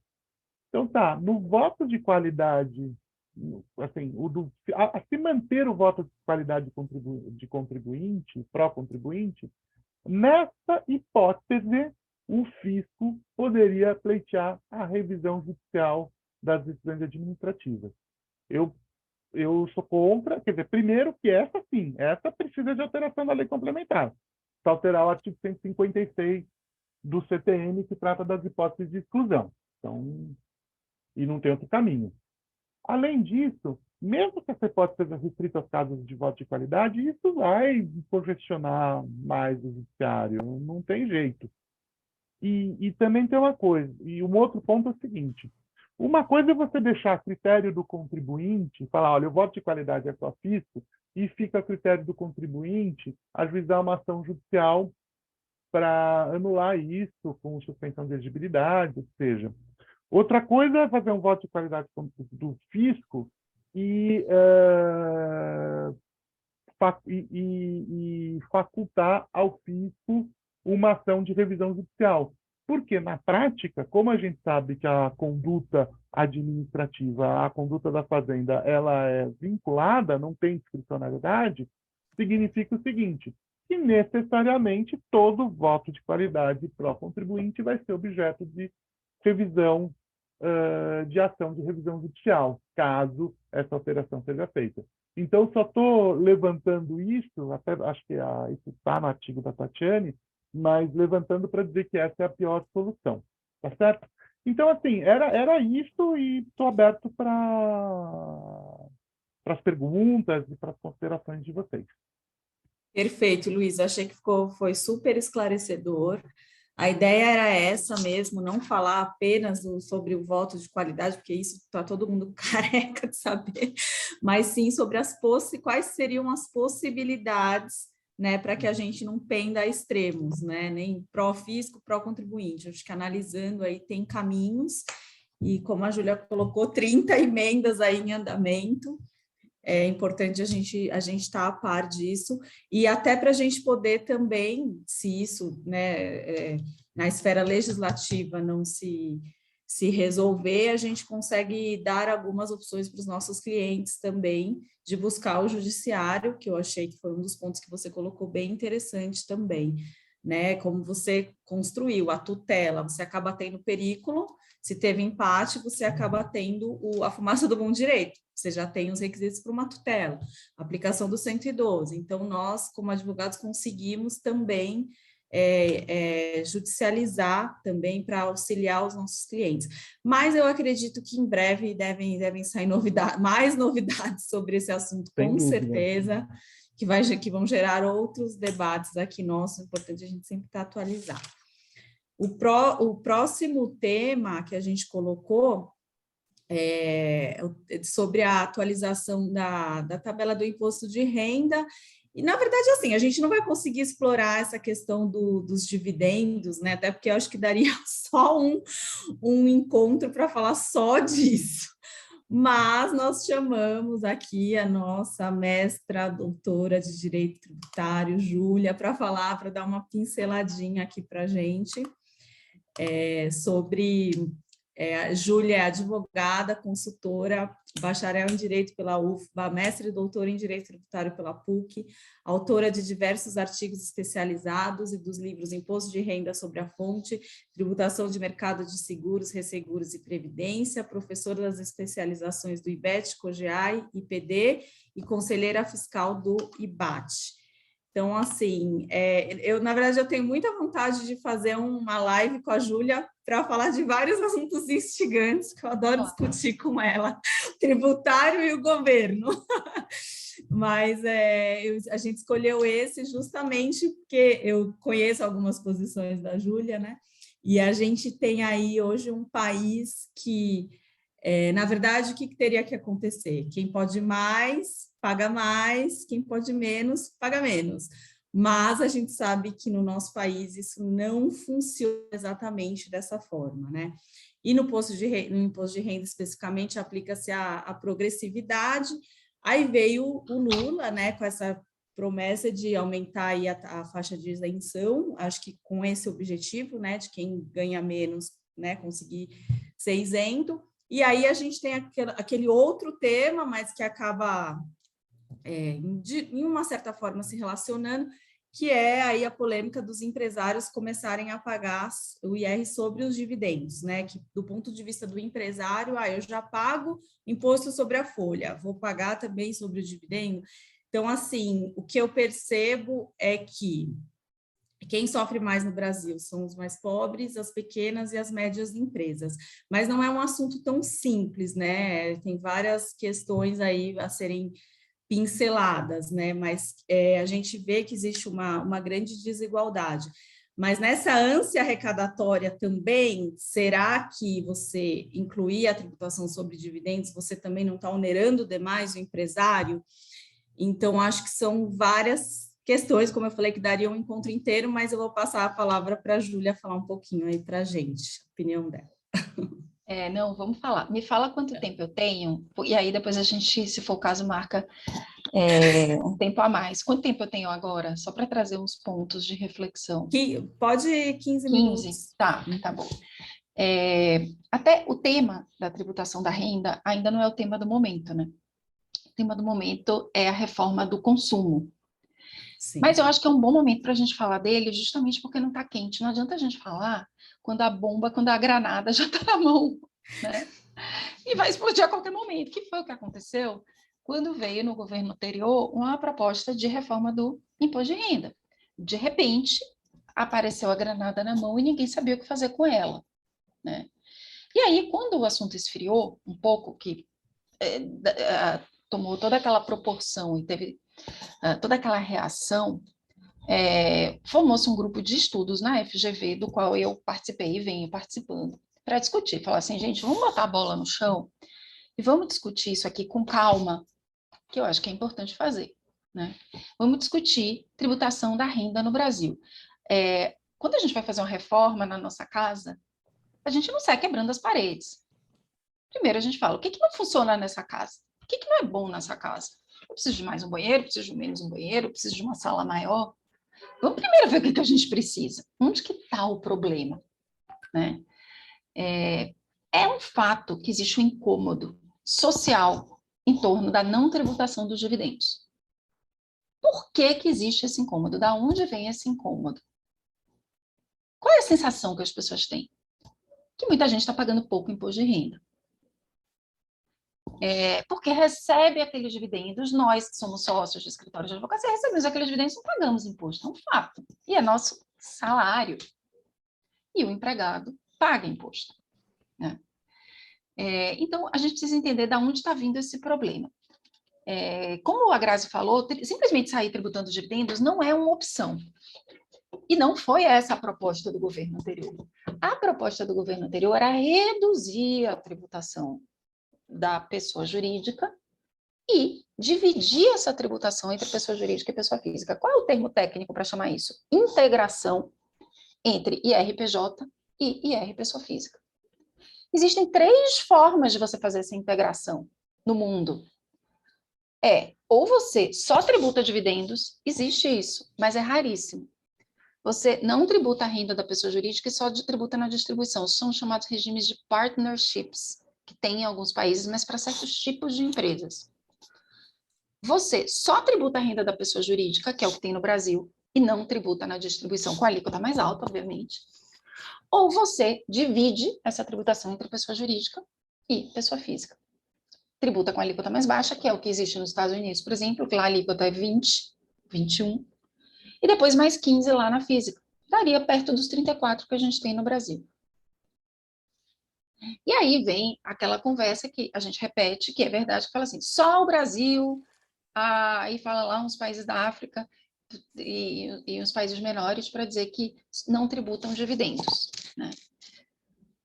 Então tá, no voto de qualidade, assim, a se manter o voto de qualidade de contribuinte, pró-contribuinte, nessa hipótese, o fisco poderia pleitear a revisão judicial das decisões administrativas. Eu, eu sou contra, quer dizer, primeiro que essa sim, essa precisa de alteração da lei complementar. Para alterar o artigo 156 do CTN, que trata das hipóteses de exclusão. Então, e não tem outro caminho. Além disso, mesmo que essa hipótese seja restrita aos casos de voto de qualidade, isso vai congestionar mais o judiciário, não tem jeito. E também tem uma coisa, e um outro ponto é o seguinte, uma coisa é você deixar a critério do contribuinte, falar, olha, o voto de qualidade é só fisco, e fica a critério do contribuinte ajuizar uma ação judicial para anular isso com suspensão de exigibilidade, ou seja, outra coisa é fazer um voto de qualidade do fisco e, facultar ao fisco uma ação de revisão judicial. Porque, na prática, como a gente sabe que a conduta administrativa, a conduta da fazenda, ela é vinculada, não tem discricionariedade, significa o seguinte, que necessariamente todo voto de qualidade pró-contribuinte vai ser objeto de revisão, de ação de revisão judicial, caso essa alteração seja feita. Então, só estou levantando isso, até acho que isso está no artigo da Tatiane, mas levantando para dizer que essa é a pior solução, tá certo? Então, assim, era isso e estou aberto para as perguntas e para as considerações de vocês. Perfeito, Luiz. Achei que foi super esclarecedor. A ideia era essa mesmo, não falar apenas sobre o voto de qualidade, porque isso está todo mundo careca de saber, mas sim sobre quais seriam as possibilidades, né, para que a gente não penda a extremos, né, nem pró-fisco, pró-contribuinte. Acho que analisando aí tem caminhos, e como a Júlia colocou, 30 emendas aí em andamento. É importante a gente estar a par disso, e até para a gente poder também, se isso, né, na esfera legislativa não se resolver, a gente consegue dar algumas opções para os nossos clientes também, de buscar o judiciário, que eu achei que foi um dos pontos que você colocou bem interessante também, né, como você construiu a tutela, você acaba tendo perículo, se teve empate, você acaba tendo a fumaça do bom direito, você já tem os requisitos para uma tutela, aplicação do 112. Então, nós, como advogados, conseguimos também judicializar também para auxiliar os nossos clientes. Mas eu acredito que em breve devem sair mais novidades sobre esse assunto, com certeza, que vão gerar outros debates aqui nossos, é importante a gente sempre estar atualizado. O próximo tema que a gente colocou sobre a atualização da tabela do imposto de renda, e na verdade, assim, a gente não vai conseguir explorar essa questão dos dividendos, né? Até porque eu acho que daria só um encontro para falar só disso. Mas nós chamamos aqui a nossa mestra, doutora de Direito Tributário, Júlia, para dar uma pinceladinha aqui para a gente sobre... Júlia é advogada, consultora, bacharel em Direito pela UFBA, mestre e doutora em Direito Tributário pela PUC, autora de diversos artigos especializados e dos livros Imposto de Renda sobre a Fonte, Tributação de Mercado de Seguros, Resseguros e Previdência, professora das especializações do IBET, COGEAI, IPD e conselheira fiscal do IBAT. Então, assim, na verdade, eu tenho muita vontade de fazer uma live com a Júlia para falar de vários assuntos instigantes, que eu adoro discutir com ela, o tributário e o governo. Mas a gente escolheu esse justamente porque eu conheço algumas posições da Júlia, né? E a gente tem aí hoje um país que, na verdade, o que teria que acontecer? Quem pode mais, paga mais, quem pode menos, paga menos. mas a gente sabe que no nosso país isso não funciona exatamente dessa forma, né? E no imposto de renda especificamente aplica-se a progressividade. Aí veio o Lula, né, com essa promessa de aumentar aí a faixa de isenção, acho que com esse objetivo, né, de quem ganha menos, né, conseguir ser isento. E aí a gente tem aquele outro tema, mas que acaba, em uma certa forma, se relacionando, que é aí a polêmica dos empresários começarem a pagar o IR sobre os dividendos, né? Que do ponto de vista do empresário, eu já pago imposto sobre a folha, vou pagar também sobre o dividendo. Então, assim, o que eu percebo é que quem sofre mais no Brasil são os mais pobres, as pequenas e as médias empresas. Mas não é um assunto tão simples, né? Tem várias questões aí a serem pinceladas, né? Mas a gente vê que existe uma grande desigualdade. Mas nessa ânsia arrecadatória também, será que você incluir a tributação sobre dividendos, você também não está onerando demais o empresário? Então, acho que são várias questões, como eu falei, que daria um encontro inteiro, mas eu vou passar a palavra para a Júlia falar um pouquinho aí para a gente, a opinião dela. Não, vamos falar. Me fala quanto tempo eu tenho, e aí depois a gente, se for o caso, marca um tempo a mais. Quanto tempo eu tenho agora? Só para trazer uns pontos de reflexão. Pode 15 minutos. Tá bom. Até o tema da tributação da renda ainda não é o tema do momento, né? O tema do momento é a reforma do consumo. Sim. Mas eu acho que é um bom momento para a gente falar dele, justamente porque não está quente. Não adianta a gente falar quando a granada já está na mão, né? E vai explodir a qualquer momento. Que foi o que aconteceu quando veio no governo anterior uma proposta de reforma do imposto de renda. De repente, apareceu a granada na mão e ninguém sabia o que fazer com ela, né? E aí, quando o assunto esfriou um pouco, que tomou toda aquela proporção e teve toda aquela reação, formou-se um grupo de estudos na FGV, do qual eu participei e venho participando, para discutir, falar assim, gente, vamos botar a bola no chão e vamos discutir isso aqui com calma, que eu acho que é importante fazer, né? Vamos discutir tributação da renda no Brasil. Quando a gente vai fazer uma reforma na nossa casa, a gente não sai quebrando as paredes. Primeiro a gente fala, o que não funciona nessa casa? O que não é bom nessa casa? Eu preciso de mais um banheiro, preciso de menos um banheiro, preciso de uma sala maior. Vamos primeiro ver o que a gente precisa. Onde que está o problema? Né? É um fato que existe um incômodo social em torno da não tributação dos dividendos. Por que existe esse incômodo? Da onde vem esse incômodo? Qual é a sensação que as pessoas têm? Que muita gente está pagando pouco imposto de renda. Porque recebe aqueles dividendos, nós que somos sócios de escritório de advocacia, recebemos aqueles dividendos e não pagamos imposto, é um fato. E é nosso salário. E o empregado paga imposto. Né? Então, a gente precisa entender de onde está vindo esse problema. Como a Grazi falou, simplesmente sair tributando dividendos não é uma opção. E não foi essa a proposta do governo anterior. A proposta do governo anterior era reduzir a tributação da pessoa jurídica e dividir essa tributação entre pessoa jurídica e pessoa física. Qual é o termo técnico para chamar isso? Integração entre IRPJ e IR pessoa física. Existem 3 formas de você fazer essa integração no mundo. Ou você só tributa dividendos, existe isso, mas é raríssimo. Você não tributa a renda da pessoa jurídica e só tributa na distribuição. São chamados regimes de partnerships, que tem em alguns países, mas para certos tipos de empresas. Você só tributa a renda da pessoa jurídica, que é o que tem no Brasil, e não tributa na distribuição, com a alíquota mais alta, obviamente. Ou você divide essa tributação entre pessoa jurídica e pessoa física. Tributa com a alíquota mais baixa, que é o que existe nos Estados Unidos, por exemplo, que lá a alíquota é 20, 21, e depois mais 15 lá na física. Daria perto dos 34 que a gente tem no Brasil. E aí vem aquela conversa que a gente repete, que é verdade, que fala assim, só o Brasil, aí fala lá uns países da África e uns países menores para dizer que não tributam dividendos. Né?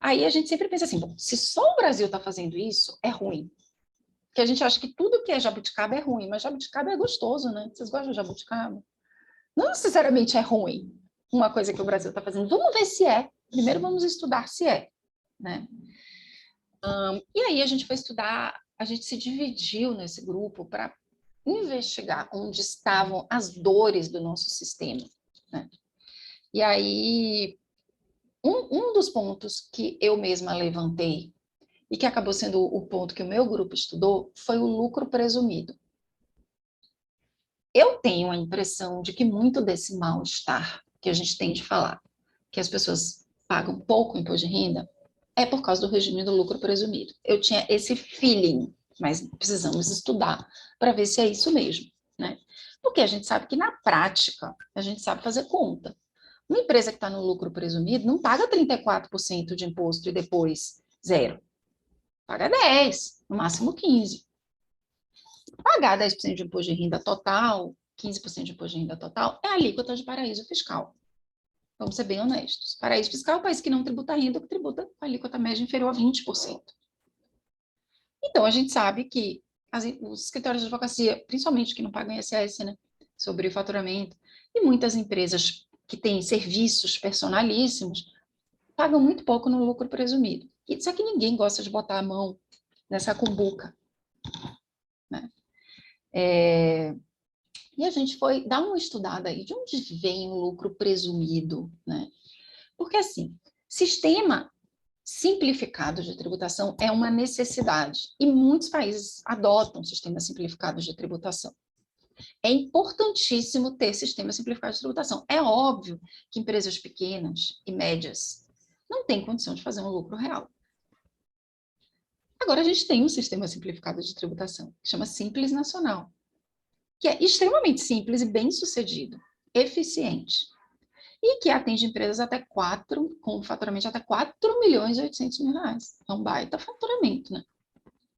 Aí a gente sempre pensa assim, bom, se só o Brasil está fazendo isso, é ruim. Porque a gente acha que tudo que é jabuticaba é ruim, mas jabuticaba é gostoso, né? Vocês gostam de jabuticaba? Não necessariamente é ruim uma coisa que o Brasil está fazendo. Vamos ver se é. Primeiro vamos estudar se é, né? E aí a gente foi estudar, a gente se dividiu nesse grupo para investigar onde estavam as dores do nosso sistema, né? E aí, um dos pontos que eu mesma levantei, e que acabou sendo o ponto que o meu grupo estudou, foi o lucro presumido. Eu tenho a impressão de que muito desse mal-estar que a gente tem de falar, que as pessoas pagam pouco imposto de renda, é por causa do regime do lucro presumido. Eu tinha esse feeling, mas precisamos estudar para ver se é isso mesmo, né? Porque a gente sabe que na prática, a gente sabe fazer conta. Uma empresa que está no lucro presumido não paga 34% de imposto e depois zero. Paga 10%, no máximo 15%. Pagar 10% de imposto de renda total, 15% de imposto de renda total, é a alíquota de paraíso fiscal. Vamos ser bem honestos. Paraíso fiscal é o país que não tributa renda, que tributa com a alíquota média inferior a 20%. Então, a gente sabe que os escritórios de advocacia, principalmente que não pagam ISS, né, sobre o faturamento, e muitas empresas que têm serviços personalíssimos, pagam muito pouco no lucro presumido. Só que ninguém gosta de botar a mão nessa cumbuca, né? E a gente foi dar uma estudada aí de onde vem o lucro presumido, né? Porque, assim, sistema simplificado de tributação é uma necessidade e muitos países adotam sistemas simplificados de tributação. É importantíssimo ter sistema simplificado de tributação. É óbvio que empresas pequenas e médias não têm condição de fazer um lucro real. Agora, a gente tem um sistema simplificado de tributação, que chama Simples Nacional, que é extremamente simples e bem-sucedido, eficiente, e que atende empresas até com faturamento até 4 milhões e 800 mil reais. É um baita faturamento, né?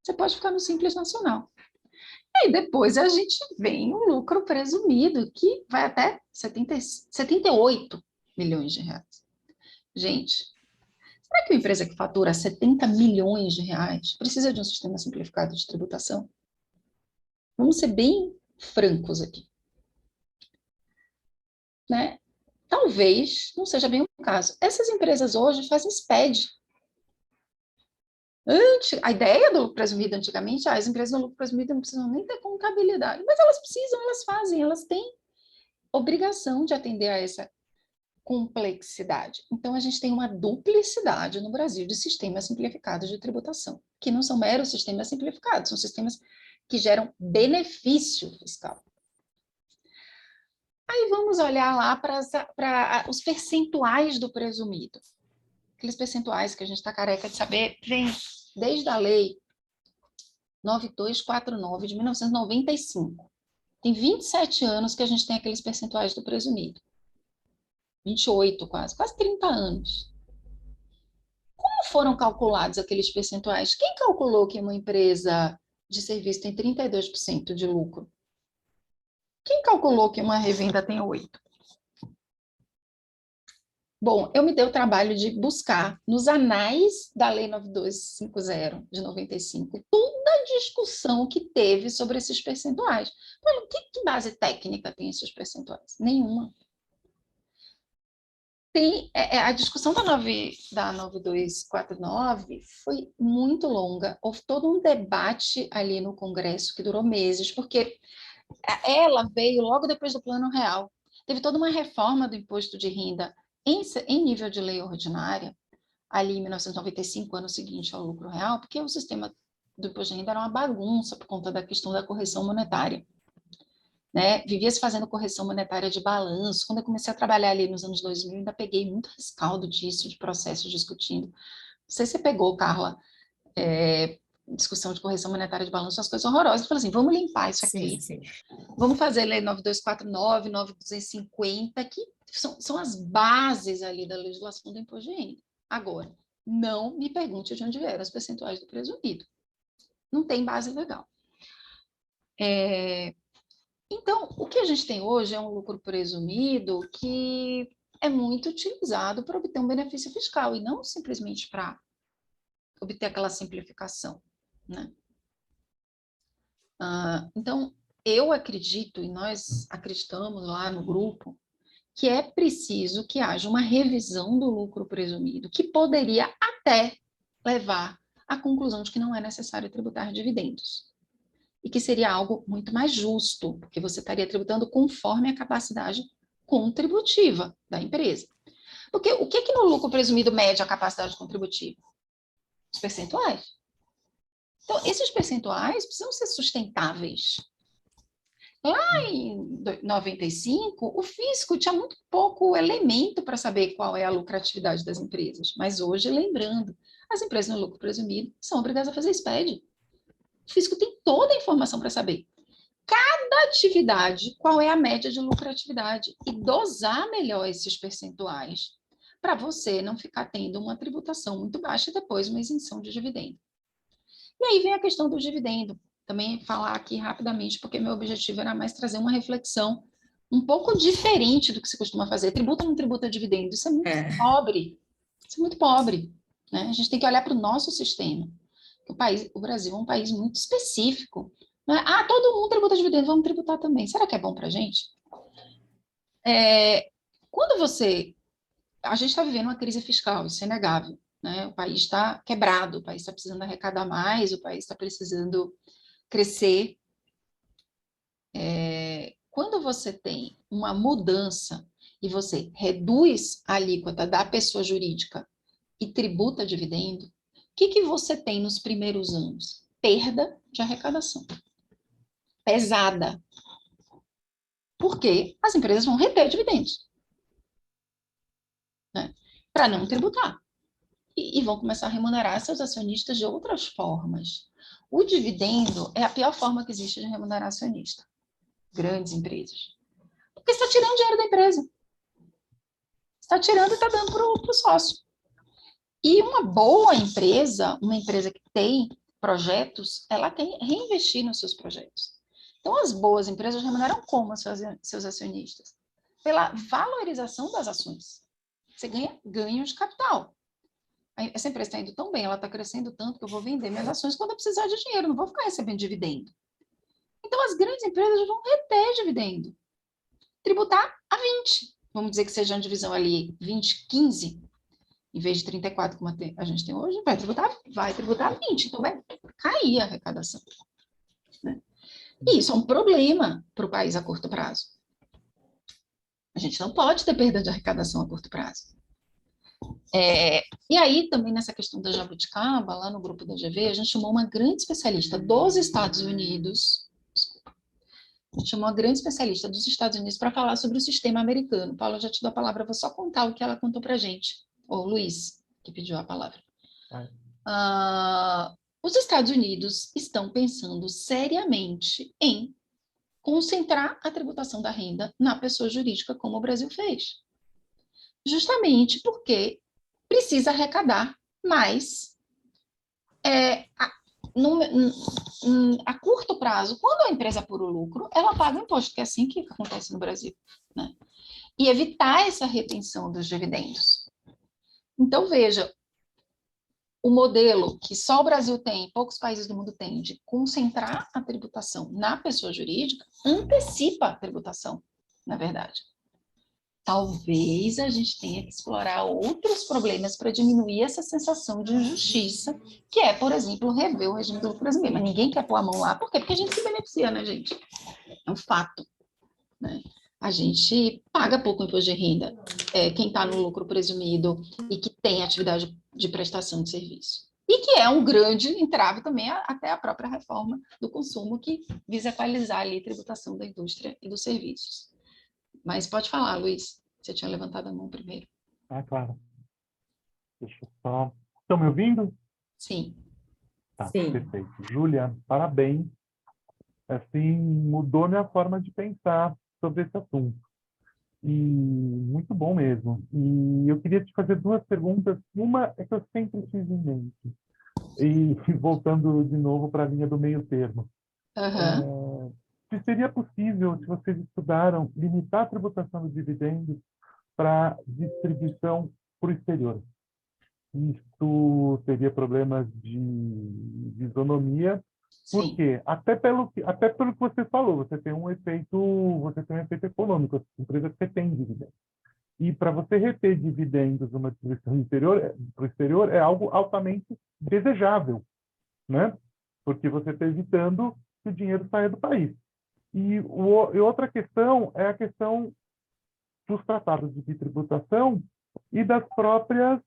Você pode ficar no Simples Nacional. E aí depois a gente vem o lucro presumido, que vai até 78 milhões de reais. Gente, será que uma empresa que fatura 70 milhões de reais precisa de um sistema simplificado de tributação? Vamos ser bem francos aqui, né? Talvez não seja bem o caso. Essas empresas hoje fazem SPED. A ideia do lucro presumido antigamente, as empresas do lucro presumido não precisam nem ter contabilidade, mas elas precisam, elas fazem, elas têm obrigação de atender a essa complexidade. Então, a gente tem uma duplicidade no Brasil de sistemas simplificados de tributação, que não são meros sistemas simplificados, são sistemas que geram benefício fiscal. Aí vamos olhar lá para os percentuais do presumido. Aqueles percentuais que a gente está careca de saber, vem desde a lei 9249 de 1995. Tem 27 anos que a gente tem aqueles percentuais do presumido. 28 quase 30 anos. Como foram calculados aqueles percentuais? Quem calculou que uma empresa de serviço tem 32% de lucro? Quem calculou que uma revenda tem 8%? Bom, eu me dei o trabalho de buscar nos anais da Lei 9250 de 95 toda a discussão que teve sobre esses percentuais. Mas que base técnica tem esses percentuais? Nenhuma. A discussão da 9249 foi muito longa, houve todo um debate ali no Congresso que durou meses, porque ela veio logo depois do Plano Real. Teve toda uma reforma do imposto de renda em nível de lei ordinária, ali em 1995, ano seguinte ao lucro real, porque o sistema do imposto de renda era uma bagunça por conta da questão da correção monetária. Né? Vivia se fazendo correção monetária de balanço. Quando eu comecei a trabalhar ali nos anos 2000, ainda peguei muito rescaldo disso, de processos discutindo. Não sei se você pegou, Carla, discussão de correção monetária de balanço, as coisas horrorosas. Eu falei assim, vamos limpar isso aqui. Sim. Vamos fazer a lei 9249, 9250, que são as bases ali da legislação do imposto de renda. Agora, não me pergunte de onde vieram os percentuais do presumido. Não tem base legal. Então, o que a gente tem hoje é um lucro presumido que é muito utilizado para obter um benefício fiscal e não simplesmente para obter aquela simplificação, né? Então, eu acredito, e nós acreditamos lá no grupo, que é preciso que haja uma revisão do lucro presumido, que poderia até levar à conclusão de que não é necessário tributar dividendos. E que seria algo muito mais justo, porque você estaria tributando conforme a capacidade contributiva da empresa. Porque o que no lucro presumido mede a capacidade contributiva? Os percentuais. Então, esses percentuais precisam ser sustentáveis. Lá em 95, o fisco tinha muito pouco elemento para saber qual é a lucratividade das empresas. Mas hoje, lembrando, as empresas no lucro presumido são obrigadas a fazer SPED. O fisco tem toda a informação para saber. Cada atividade, qual é a média de lucratividade e dosar melhor esses percentuais para você não ficar tendo uma tributação muito baixa e depois uma isenção de dividendo. E aí vem a questão do dividendo. Também falar aqui rapidamente, porque meu objetivo era mais trazer uma reflexão um pouco diferente do que se costuma fazer. Tributa ou não tributa dividendo? Isso é muito pobre. Isso é muito pobre. Né? A gente tem que olhar para o nosso sistema. O Brasil é um país muito específico. Não é? Ah, todo mundo tributa dividendo, vamos tributar também. Será que é bom para a gente? Quando a gente está vivendo uma crise fiscal, isso é inegável. Né? O país está quebrado, o país está precisando arrecadar mais, o país está precisando crescer. Quando você tem uma mudança e você reduz a alíquota da pessoa jurídica e tributa dividendo, o que você tem nos primeiros anos? Perda de arrecadação. Pesada. Porque as empresas vão reter dividendos. Né? Para não tributar. E vão começar a remunerar seus acionistas de outras formas. O dividendo é a pior forma que existe de remunerar acionista. Grandes empresas. Porque você está tirando dinheiro da empresa. Está tirando e está dando para o sócio. E uma boa empresa, uma empresa que tem projetos, ela tem reinvestir nos seus projetos. Então, as boas empresas remuneram como seus acionistas? Pela valorização das ações. Você ganha ganho de capital. Essa empresa está indo tão bem, ela está crescendo tanto que eu vou vender minhas ações quando eu precisar de dinheiro, não vou ficar recebendo dividendo. Então, as grandes empresas vão reter dividendo. Tributar a 20. Vamos dizer que seja uma divisão ali 20-15, em vez de 34, como a gente tem hoje, vai tributar 20. Então, vai cair a arrecadação. Né? E isso é um problema para o país a curto prazo. A gente não pode ter perda de arrecadação a curto prazo. E aí, também nessa questão da jabuticaba, lá no grupo da GV, a gente chamou uma grande especialista dos Estados Unidos, a gente chamou uma grande especialista dos Estados Unidos para falar sobre o sistema americano. Paula, eu já te dou a palavra, eu vou só contar o que ela contou para a gente. Ou o Luiz, que pediu a palavra. Os Estados Unidos estão pensando seriamente em concentrar a tributação da renda na pessoa jurídica, como o Brasil fez. Justamente porque precisa arrecadar mais a curto prazo. Quando a empresa apura o lucro, ela paga o imposto, que é assim que acontece no Brasil. Né? E evitar essa retenção dos dividendos. Então, veja, o modelo que só o Brasil tem, poucos países do mundo têm, de concentrar a tributação na pessoa jurídica, antecipa a tributação, na verdade. Talvez a gente tenha que explorar outros problemas para diminuir essa sensação de injustiça, que é, por exemplo, rever o regime do lucro presumido. Mas ninguém quer pôr a mão lá, por quê? Porque a gente se beneficia, né, gente? É um fato. Né? A gente paga pouco imposto de renda, quem está no lucro presumido e que tem atividade de prestação de serviço. E que é um grande entrave também até a própria reforma do consumo, que visa equalizar ali a tributação da indústria e dos serviços. Mas pode falar, Luiz. Você tinha levantado a mão primeiro. Claro. Deixa eu só... Estão me ouvindo? Sim. Tá, Sim. perfeito. Júlia, parabéns. Assim, mudou minha forma de pensar sobre esse assunto. E muito bom mesmo. E eu queria te fazer duas perguntas. Uma é que eu sempre tive em mente. E voltando de novo para a linha do meio termo. Se seria possível, se vocês estudaram, limitar a tributação do dividendo para distribuição para o exterior. Isso teria problemas de isonomia, Por Sim. quê? Até pelo que você falou, você tem um efeito econômico, as empresas retêm dividendos. E para você reter dividendos numa distribuição para o exterior é algo altamente desejável, né? Porque você está evitando que o dinheiro saia do país. E outra questão é a questão dos tratados de tributação e das próprias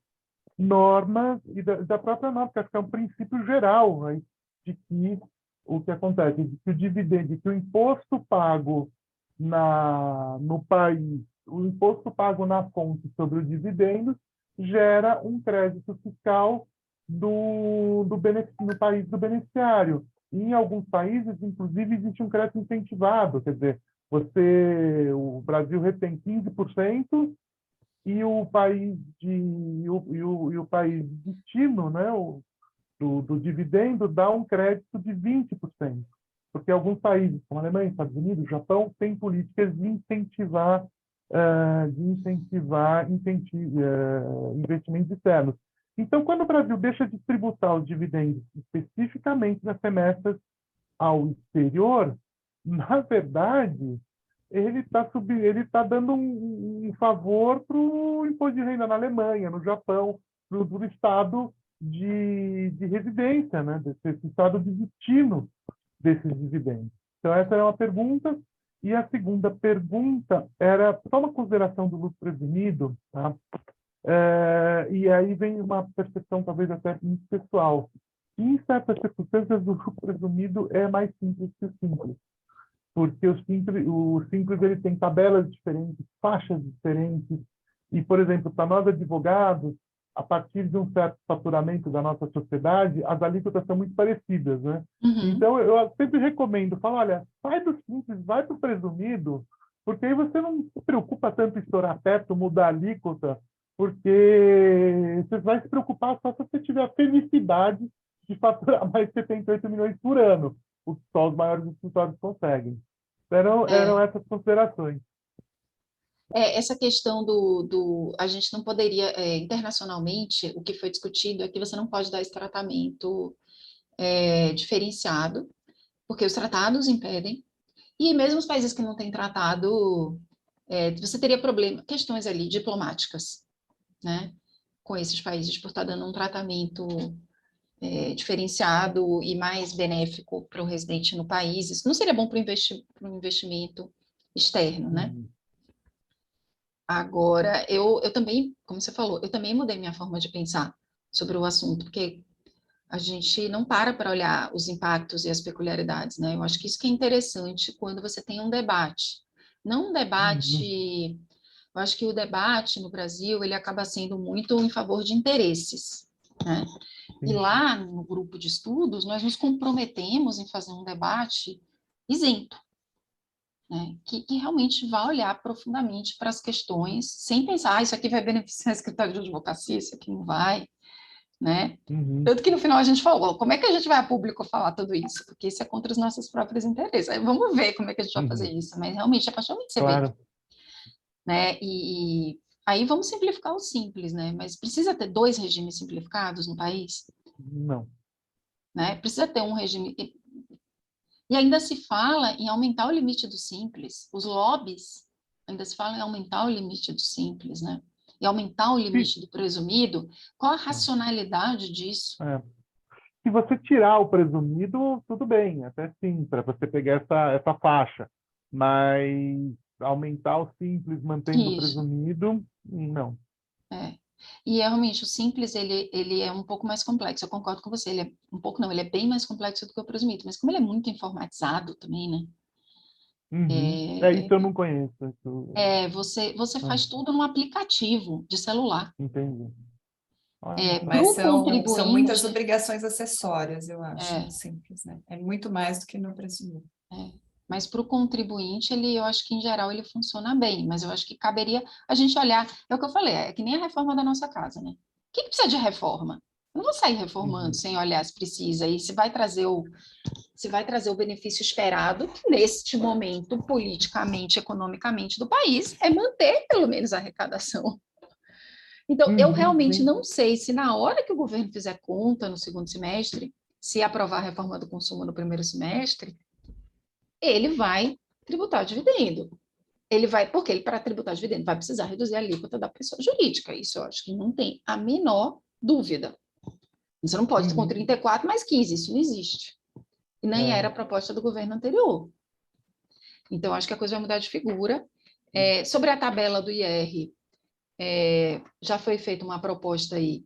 normas, e da própria norma, que acho que é um princípio geral, né, de que o que acontece, de que o dividendo, de que o imposto pago no país, o imposto pago na fonte sobre o dividendo gera um crédito fiscal no país do beneficiário. E em alguns países, inclusive, existe um crédito incentivado, quer dizer, o Brasil retém 15% e o país o país de destino, né, do dividendo, dá um crédito de 20%. Porque alguns países, como a Alemanha, Estados Unidos, Japão, têm políticas de incentivar investimentos externos. Então, quando o Brasil deixa de tributar os dividendos especificamente nas remessas ao exterior, na verdade, ele tá dando um favor para o imposto de renda na Alemanha, no Japão, do estado de residência, né? Desse estado de destino desses dividendos. Então, essa era uma pergunta. E a segunda pergunta era só uma consideração do lucro presumido, tá? E aí vem uma percepção talvez até muito pessoal. Em certas circunstâncias, o lucro presumido é mais simples que o simples, porque o simples ele tem tabelas diferentes, faixas diferentes, e, por exemplo, para nós advogados, a partir de um certo faturamento da nossa sociedade, as alíquotas são muito parecidas, né? Uhum. Então, eu sempre recomendo, falo, olha, sai do simples, vai para o presumido, porque aí você não se preocupa tanto em estourar teto, mudar a alíquota, porque você vai se preocupar só se você tiver a felicidade de faturar mais de 78 milhões por ano, o que só os maiores escritórios conseguem. Eram essas considerações. Essa questão a gente não poderia, internacionalmente, o que foi discutido é que você não pode dar esse tratamento diferenciado, porque os tratados impedem, e mesmo os países que não têm tratado, você teria questões ali diplomáticas, né, com esses países, por estar dando um tratamento diferenciado e mais benéfico para o residente no país. Isso não seria bom para o investimento externo, né? Agora, eu também, como você falou, eu também mudei minha forma de pensar sobre o assunto, porque a gente não para olhar os impactos e as peculiaridades, né? Eu acho que isso que é interessante quando você tem um debate. Não um debate... Eu acho que o debate no Brasil, ele acaba sendo muito em favor de interesses, né? E lá no grupo de estudos, nós nos comprometemos em fazer um debate isento, né, que realmente vai olhar profundamente para as questões, sem pensar, isso aqui vai beneficiar o escritório de advocacia, isso aqui não vai, né? Tanto que no final a gente falou, como é que a gente vai a público falar tudo isso? Porque isso é contra os nossos próprios interesses. Aí vamos ver como é que a gente vai fazer isso, mas realmente a partir do momento que você vê, né? E aí vamos simplificar o simples, né? Mas precisa ter 2 regimes simplificados no país? Não. Né? Precisa ter um regime... E ainda se fala em aumentar o limite do simples. Os lobbies ainda se fala em aumentar o limite do simples, né? E aumentar o limite do presumido. Qual a racionalidade disso? Se você tirar o presumido, tudo bem, até sim, para você pegar essa faixa. Mas aumentar o simples mantendo o presumido, não. E realmente o simples ele é um pouco mais complexo. Eu concordo com você. Ele é um pouco não, ele é bem mais complexo do que o presumido. Mas como ele é muito informatizado também, né? Isso eu não conheço. Você faz tudo num aplicativo de celular. Entendi. Mas são muitas contribuinte, obrigações acessórias, eu acho, no simples, né? É muito mais do que no presumido. Mas para o contribuinte, eu acho que em geral ele funciona bem, mas eu acho que caberia a gente olhar, é o que eu falei, é que nem a reforma da nossa casa, né? O que precisa de reforma? Eu não vou sair reformando sem olhar se precisa, e se vai trazer o benefício esperado, que neste momento, politicamente, economicamente do país, é manter pelo menos a arrecadação. Então, eu realmente não sei se na hora que o governo fizer conta no segundo semestre, se aprovar a reforma do consumo no primeiro semestre, ele vai tributar dividendo. Ele vai, porque ele, para tributar dividendo, vai precisar reduzir a alíquota da pessoa jurídica. Isso eu acho que não tem a menor dúvida. Você não pode com 34 mais 15, isso não existe. E nem era a proposta do governo anterior. Então, acho que a coisa vai mudar de figura. Sobre a tabela do IR, já foi feita uma proposta aí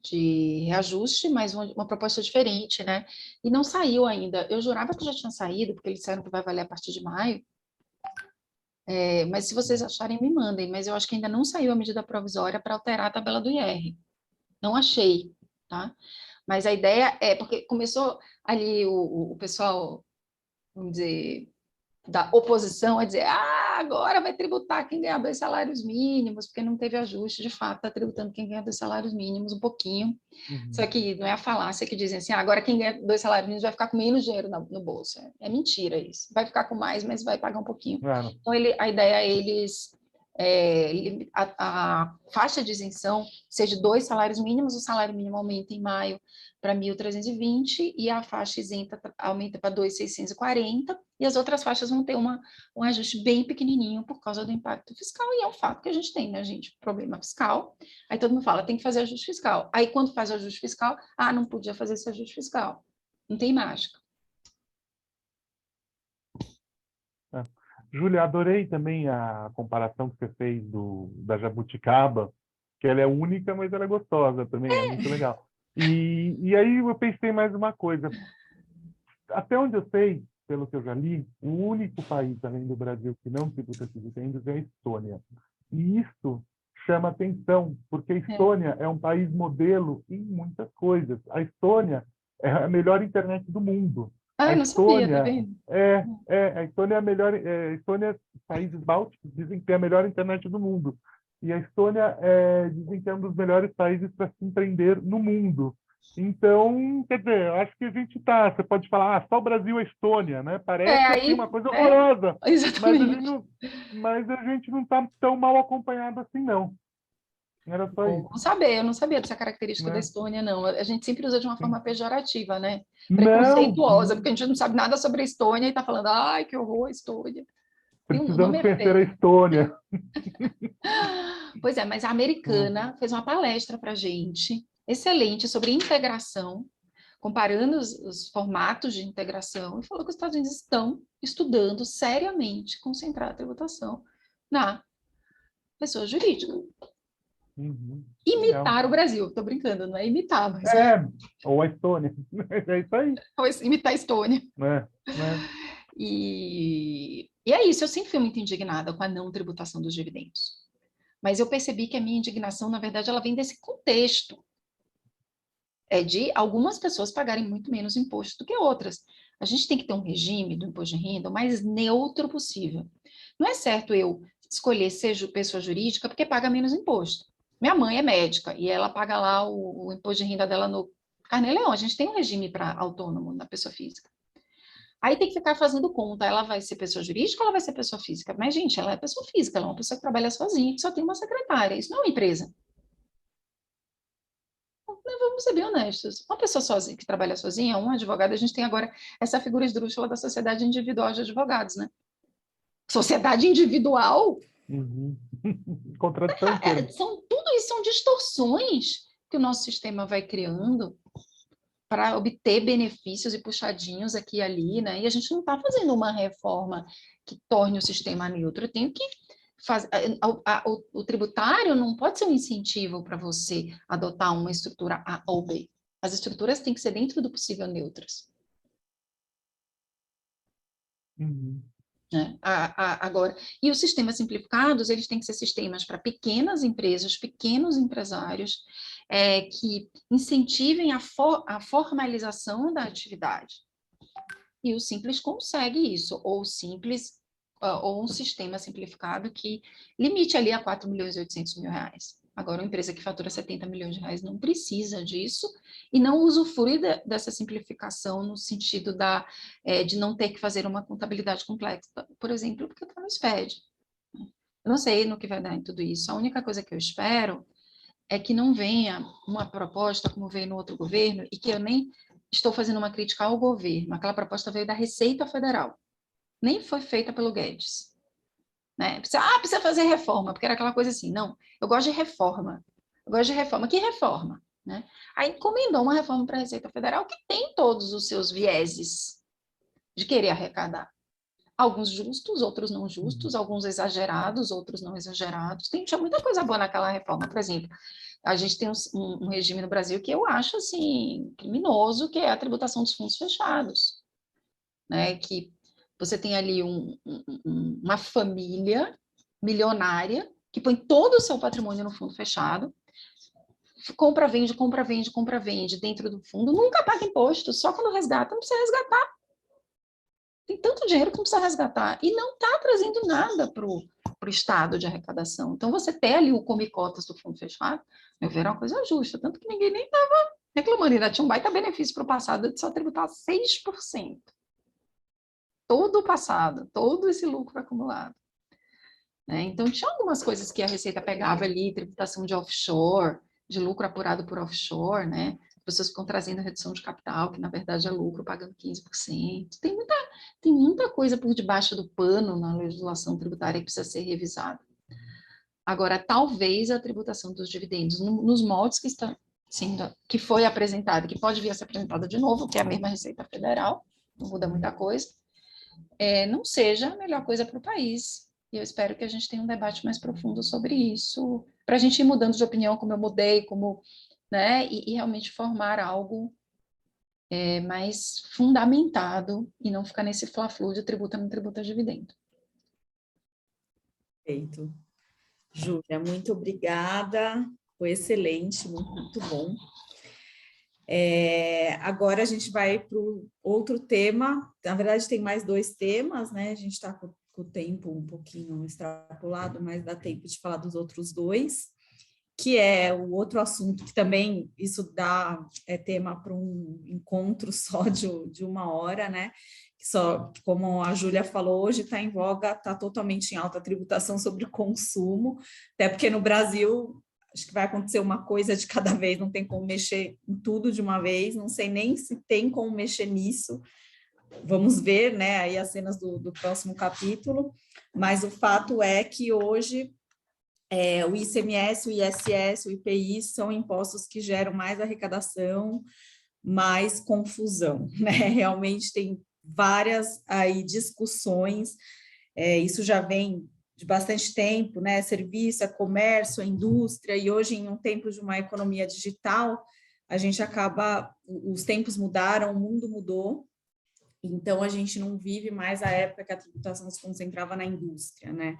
de reajuste, mas uma proposta diferente, né? E não saiu ainda. Eu jurava que já tinha saído, porque eles disseram que vai valer a partir de maio. Mas se vocês acharem, me mandem. Mas eu acho que ainda não saiu a medida provisória para alterar a tabela do IR. Não achei, tá? Mas a ideia porque começou ali o pessoal, vamos dizer, da oposição a dizer, agora vai tributar quem ganha 2 salários mínimos, porque não teve ajuste, de fato, está tributando quem ganha 2 salários mínimos um pouquinho. Só que não é a falácia que dizem assim, agora quem ganha 2 salários mínimos vai ficar com menos dinheiro no bolso. É mentira isso. Vai ficar com mais, mas vai pagar um pouquinho. Claro. Então, a ideia é eles... a faixa de isenção seja de 2 salários mínimos, o salário mínimo aumenta em maio para 1.320 e a faixa isenta aumenta para 2.640 e as outras faixas vão ter um ajuste bem pequenininho por causa do impacto fiscal, e é um fato que a gente tem, né, gente? Problema fiscal. Aí todo mundo fala, tem que fazer ajuste fiscal. Aí quando faz o ajuste fiscal, não podia fazer esse ajuste fiscal. Não tem mágica. Júlia, adorei também a comparação que você fez da jabuticaba, que ela é única, mas ela é gostosa também, é muito legal. E aí eu pensei mais uma coisa. Até onde eu sei, pelo que eu já li, o único país, além do Brasil, que não tributa dividendos é a Estônia. E isso chama atenção, porque a Estônia é um país modelo em muitas coisas. A Estônia é a melhor internet do mundo. Eu não sabia, tá vendo? A Estônia é a melhor. A Estônia, os países bálticos dizem que tem a melhor internet do mundo. E a Estônia dizem que é um dos melhores países para se empreender no mundo. Então, quer dizer, eu acho que a gente está. Você pode falar, só o Brasil é Estônia, né? Parece assim, uma coisa horrorosa. Exatamente. Mas a gente não está tão mal acompanhado assim, não. Era só isso. Bom saber, eu não sabia dessa característica da Estônia, não. A gente sempre usa de uma forma pejorativa, né? Não. Preconceituosa, porque a gente não sabe nada sobre a Estônia e está falando, ai, que horror, a Estônia. Precisamos conhecer a Estônia. Pois é, mas a americana fez uma palestra para a gente, excelente, sobre integração, comparando os formatos de integração, e falou que os Estados Unidos estão estudando seriamente concentrar a tributação na pessoa jurídica. Imitar o Brasil, estou brincando, não é imitar, mas... ou a Estônia, é isso aí. Ou imitar a Estônia. E é isso, eu sempre fui muito indignada com a não tributação dos dividendos. Mas eu percebi que a minha indignação, na verdade, ela vem desse contexto. De algumas pessoas pagarem muito menos imposto do que outras. A gente tem que ter um regime do imposto de renda o mais neutro possível. Não é certo eu escolher ser pessoa jurídica porque paga menos imposto. Minha mãe é médica e ela paga lá o imposto de renda dela no Carnê-Leão. A gente tem um regime para autônomo na pessoa física. Aí tem que ficar fazendo conta, ela vai ser pessoa jurídica ou ela vai ser pessoa física? Mas, gente, ela é pessoa física, ela é uma pessoa que trabalha sozinha, que só tem uma secretária, isso não é uma empresa. Vamos ser bem honestos, uma pessoa sozinha, que trabalha sozinha, um advogado, a gente tem agora essa figura esdrúxula da sociedade individual de advogados, né? Sociedade individual? Contradição. Tudo isso são distorções que o nosso sistema vai criando para obter benefícios e puxadinhos aqui e ali, né? E a gente não está fazendo uma reforma que torne o sistema neutro. Eu tenho que fazer... O tributário não pode ser um incentivo para você adotar uma estrutura A ou B. As estruturas têm que ser dentro do possível neutras. Né? Agora, e os sistemas simplificados, eles têm que ser sistemas para pequenas empresas, pequenos empresários, que incentivem a formalização da atividade. E o Simples consegue isso, ou ou um sistema simplificado que limite ali a 4.800.000 reais. Agora, uma empresa que fatura 70 milhões de reais não precisa disso e não usufrui dessa simplificação no sentido de não ter que fazer uma contabilidade complexa, por exemplo, porque está no SPED. Eu não sei no que vai dar em tudo isso. A única coisa que eu espero é que não venha uma proposta como veio no outro governo e que eu nem estou fazendo uma crítica ao governo. Aquela proposta veio da Receita Federal, nem foi feita pelo Guedes. Né? Precisa fazer reforma, porque era aquela coisa assim, não, eu gosto de reforma. Eu gosto de reforma. Que reforma? Né? Aí encomendou uma reforma para a Receita Federal que tem todos os seus vieses de querer arrecadar. Alguns justos, outros não justos, alguns exagerados, outros não exagerados. Tinha muita coisa boa naquela reforma. Por exemplo, a gente tem um regime no Brasil que eu acho assim, criminoso, que é a tributação dos fundos fechados. Né? Que você tem ali uma família milionária que põe todo o seu patrimônio no fundo fechado, compra, vende, compra, vende, compra, vende dentro do fundo, nunca paga imposto, só quando resgata, não precisa resgatar. Tem tanto dinheiro que não precisa resgatar e não está trazendo nada para o estado de arrecadação. Então, você ter ali o come-cotas do fundo fechado, meu ver, é uma coisa justa, tanto que ninguém nem estava reclamando, ainda tinha um baita benefício para o passado de só tributar 6%. Todo o passado, todo esse lucro acumulado. Né? Então, tinha algumas coisas que a Receita pegava ali, tributação de offshore, de lucro apurado por offshore, né? As pessoas ficam trazendo redução de capital, que na verdade é lucro, pagando 15%. Tem muita coisa por debaixo do pano na legislação tributária que precisa ser revisada. Agora, talvez a tributação dos dividendos, nos moldes que está sendo, que foi apresentada, que pode vir a ser apresentada de novo, que é a mesma Receita Federal, não muda muita coisa, não seja a melhor coisa para o país. E eu espero que a gente tenha um debate mais profundo sobre isso, para a gente ir mudando de opinião, como eu mudei, né, e realmente formar algo mais fundamentado e não ficar nesse fla-flu de tributa, não tributa dividendo. Perfeito. Júlia, muito obrigada, foi excelente, muito bom. Agora a gente vai para o outro tema, na verdade tem mais 2 temas, né? A gente está com o tempo um pouquinho extrapolado, mas dá tempo de falar dos outros 2, que é o outro assunto que também isso dá tema para um encontro só de 1 hora, né? Que só, como a Júlia falou, hoje está em voga, está totalmente em alta a tributação sobre consumo, até porque no Brasil acho que vai acontecer uma coisa de cada vez, não tem como mexer em tudo de uma vez, não sei nem se tem como mexer nisso. Vamos ver, né, aí as cenas do próximo capítulo, mas o fato é que hoje o ICMS, o ISS, o IPI são impostos que geram mais arrecadação, mais confusão, né? Realmente tem várias aí discussões, isso já vem de bastante tempo, né? Serviço, comércio, indústria, e hoje em um tempo de uma economia digital, a gente acaba, os tempos mudaram, o mundo mudou, então a gente não vive mais a época que a tributação se concentrava na indústria, né?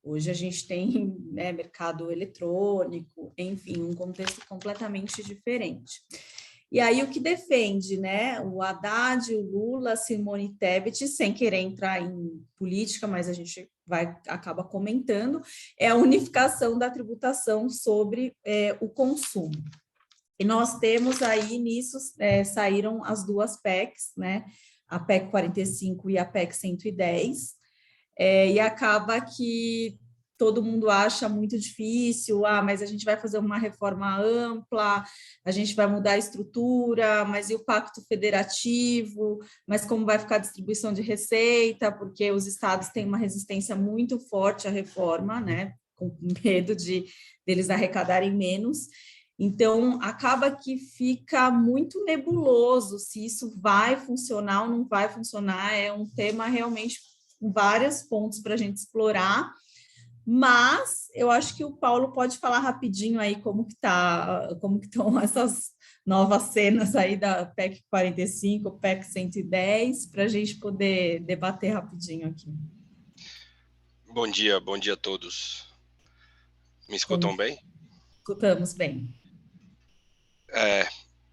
Hoje a gente tem, né, mercado eletrônico, enfim, um contexto completamente diferente. E aí o que defende, né, o Haddad, o Lula, Simone Tebet, sem querer entrar em política, mas a gente acaba comentando, é a unificação da tributação sobre o consumo. E nós temos aí nisso, saíram as 2 PECs, né, a PEC 45 e a PEC 110, e acaba que todo mundo acha muito difícil, mas a gente vai fazer uma reforma ampla, a gente vai mudar a estrutura, mas e o pacto federativo, mas como vai ficar a distribuição de receita, porque os estados têm uma resistência muito forte à reforma, né, com medo deles arrecadarem menos. Então, acaba que fica muito nebuloso se isso vai funcionar ou não vai funcionar, é um tema realmente com vários pontos para a gente explorar, mas eu acho que o Paulo pode falar rapidinho aí como que estão essas novas cenas aí da PEC 45, PEC 110, para a gente poder debater rapidinho aqui. Bom dia a todos. Me escutam bem? Escutamos bem.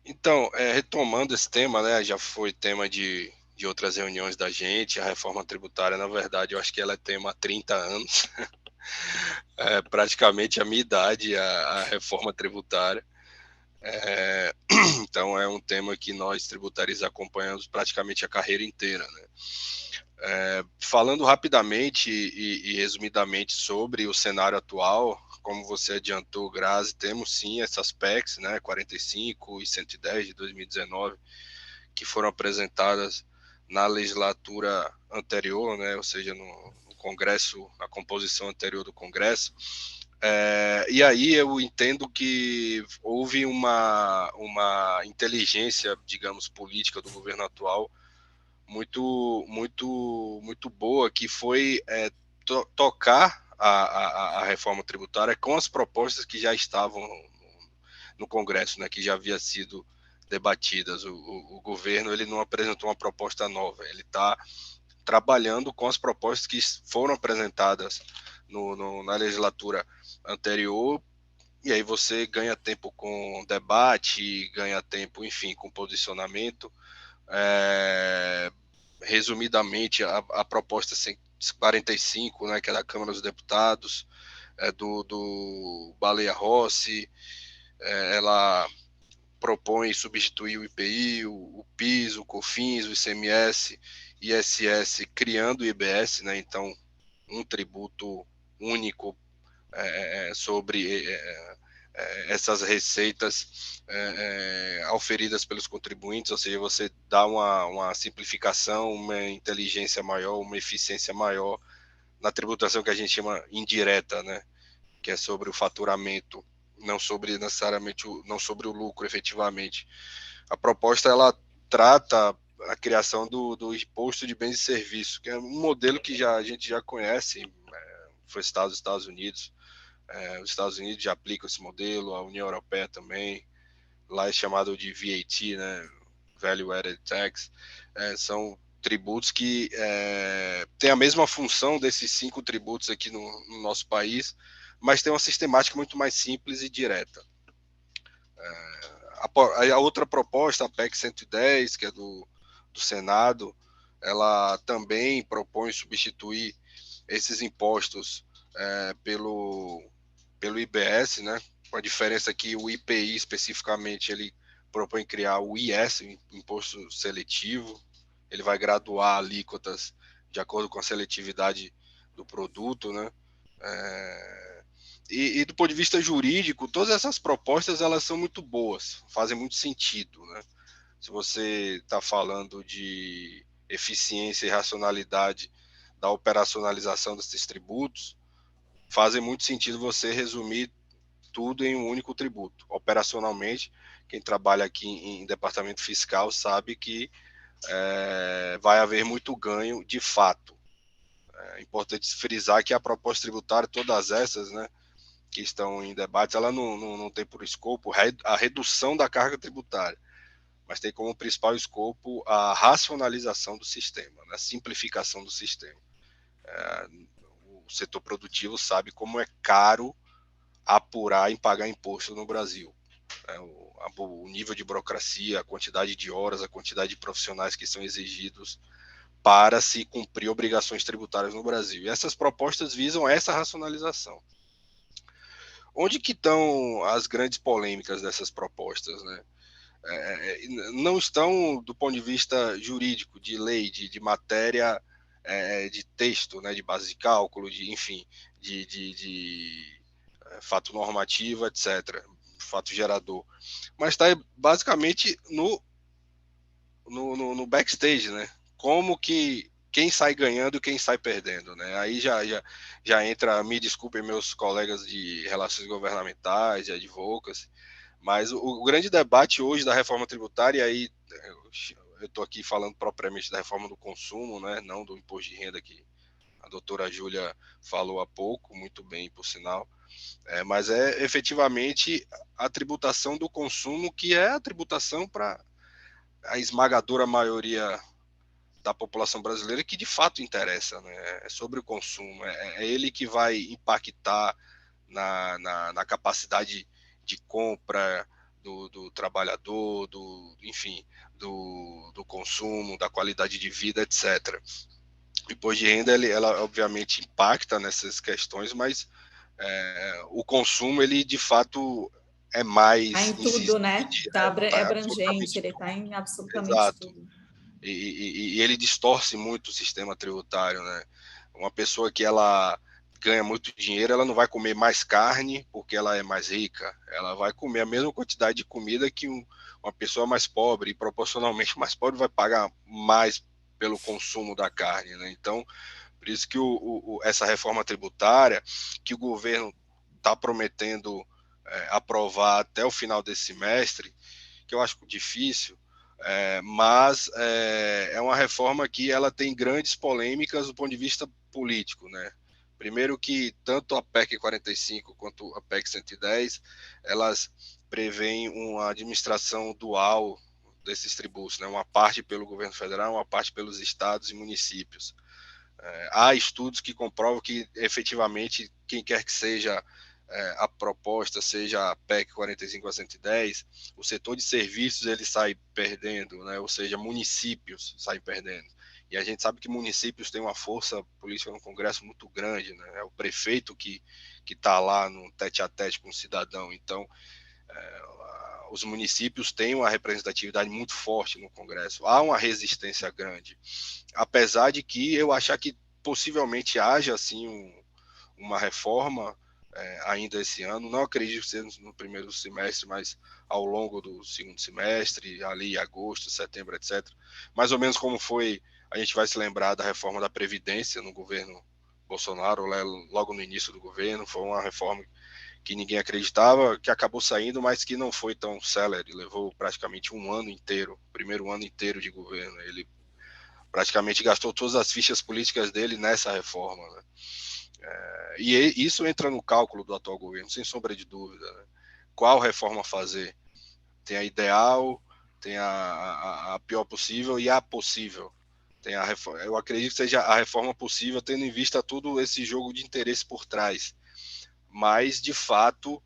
Então, retomando esse tema, né, já foi tema de outras reuniões da gente, a reforma tributária, na verdade, eu acho que ela é tema há 30 anos, praticamente a minha idade, a reforma tributária. Então, é um tema que nós tributaristas acompanhamos praticamente a carreira inteira, né? Falando rapidamente e resumidamente sobre o cenário atual, como você adiantou, Grazi, temos sim essas PECs, né, 45 e 110 de 2019, que foram apresentadas na legislatura anterior, né, ou seja, no Congresso, a composição anterior do Congresso. E aí eu entendo que houve uma inteligência, digamos, política do governo atual muito boa, que foi tocar a reforma tributária com as propostas que já estavam no Congresso, né, que já havia sido debatidas. O governo ele não apresentou uma proposta nova, ele está trabalhando com as propostas que foram apresentadas na legislatura anterior, e aí você ganha tempo com debate, ganha tempo, enfim, com posicionamento. Resumidamente, a proposta 145, né, que é da Câmara dos Deputados, do Baleia Rossi, ela propõe substituir o IPI, o PIS, o COFINS, o ICMS, ISS, criando o IBS, né? Então, um tributo único sobre essas receitas auferidas pelos contribuintes, ou seja, você dá uma simplificação, uma inteligência maior, uma eficiência maior na tributação que a gente chama indireta, né? Que é sobre o faturamento, não sobre necessariamente não sobre o lucro efetivamente. A proposta ela trata a criação do imposto de bens e serviços, que é um modelo que a gente já conhece, foi citado nos Estados Unidos. Os Estados Unidos já aplicam esse modelo, a União Europeia também, lá é chamado de VAT, né, Value Added Tax. São tributos que têm a mesma função desses 5 tributos aqui no nosso país, mas tem uma sistemática muito mais simples e direta. A outra proposta, a PEC 110, que é do Senado, ela também propõe substituir esses impostos pelo IBS, né? Com a diferença que o IPI, especificamente, ele propõe criar o IS, o Imposto Seletivo. Ele vai graduar alíquotas de acordo com a seletividade do produto, né? E do ponto de vista jurídico, todas essas propostas elas são muito boas, fazem muito sentido, né? Se você está falando de eficiência e racionalidade da operacionalização desses tributos, fazem muito sentido você resumir tudo em um único tributo. Operacionalmente, quem trabalha aqui em departamento fiscal sabe que vai haver muito ganho de fato. É importante frisar que a proposta tributária, todas essas, né, que estão em debate, ela não tem por escopo a redução da carga tributária, mas tem como principal escopo a racionalização do sistema, né, a simplificação do sistema. O setor produtivo sabe como é caro apurar e pagar imposto no Brasil. O nível de burocracia, a quantidade de horas, a quantidade de profissionais que são exigidos para se cumprir obrigações tributárias no Brasil. E essas propostas visam essa racionalização. Onde que estão as grandes polêmicas dessas propostas, né? Não estão do ponto de vista jurídico, de lei, de matéria, de texto, né, de base de cálculo, enfim, de fato normativo, etc., fato gerador, mas está basicamente no backstage, né? Como que quem sai ganhando e quem sai perdendo, né? Aí já entra, me desculpem meus colegas de relações governamentais, de advocacy, mas o grande debate hoje da reforma tributária, e aí eu estou aqui falando propriamente da reforma do consumo, né? Não do imposto de renda que a doutora Júlia falou há pouco, muito bem, por sinal, mas é efetivamente a tributação do consumo, que é a tributação para a esmagadora maioria da população brasileira, que de fato interessa, né? É sobre o consumo, é ele que vai impactar na capacidade de compra do trabalhador, enfim, do consumo, da qualidade de vida, etc. O imposto de renda, ela obviamente impacta nessas questões, mas o consumo, ele de fato é mais... Está em tudo, né? É abrangente, ele está em absolutamente tudo. E ele distorce muito o sistema tributário, né? Uma pessoa que ela ganha muito dinheiro, ela não vai comer mais carne porque ela é mais rica, ela vai comer a mesma quantidade de comida que uma pessoa mais pobre, e proporcionalmente mais pobre vai pagar mais pelo consumo da carne, né? Então, por isso que essa reforma tributária, que o governo está prometendo aprovar até o final desse semestre, que eu acho difícil, mas é uma reforma que ela tem grandes polêmicas do ponto de vista político, né? Primeiro que tanto a PEC 45 quanto a PEC 110, elas prevêem uma administração dual desses tributos, né? Uma parte pelo governo federal, uma parte pelos estados e municípios. Há estudos que comprovam que efetivamente quem quer que seja a proposta, seja a PEC 45 a 110, o setor de serviços ele sai perdendo, né? Ou seja, municípios saem perdendo. E a gente sabe que municípios têm uma força política no Congresso muito grande, né? É o prefeito que está lá no tete-a-tete com o cidadão. Então, os municípios têm uma representatividade muito forte no Congresso. Há uma resistência grande. Apesar de que eu achar que possivelmente haja, assim, uma reforma ainda esse ano. Não acredito que seja no primeiro semestre, mas ao longo do segundo semestre, ali em agosto, setembro, etc. Mais ou menos como foi, a gente vai se lembrar da reforma da Previdência no governo Bolsonaro, logo no início do governo. Foi uma reforma que ninguém acreditava, que acabou saindo, mas que não foi tão célere, levou praticamente um ano inteiro, primeiro ano inteiro de governo. Ele praticamente gastou todas as fichas políticas dele nessa reforma, né? E isso entra no cálculo do atual governo, sem sombra de dúvida, né? Qual reforma fazer? Tem a ideal, tem a pior possível e a possível. Tem a reforma, eu acredito que seja a reforma possível, tendo em vista todo esse jogo de interesse por trás. Mas, de fato,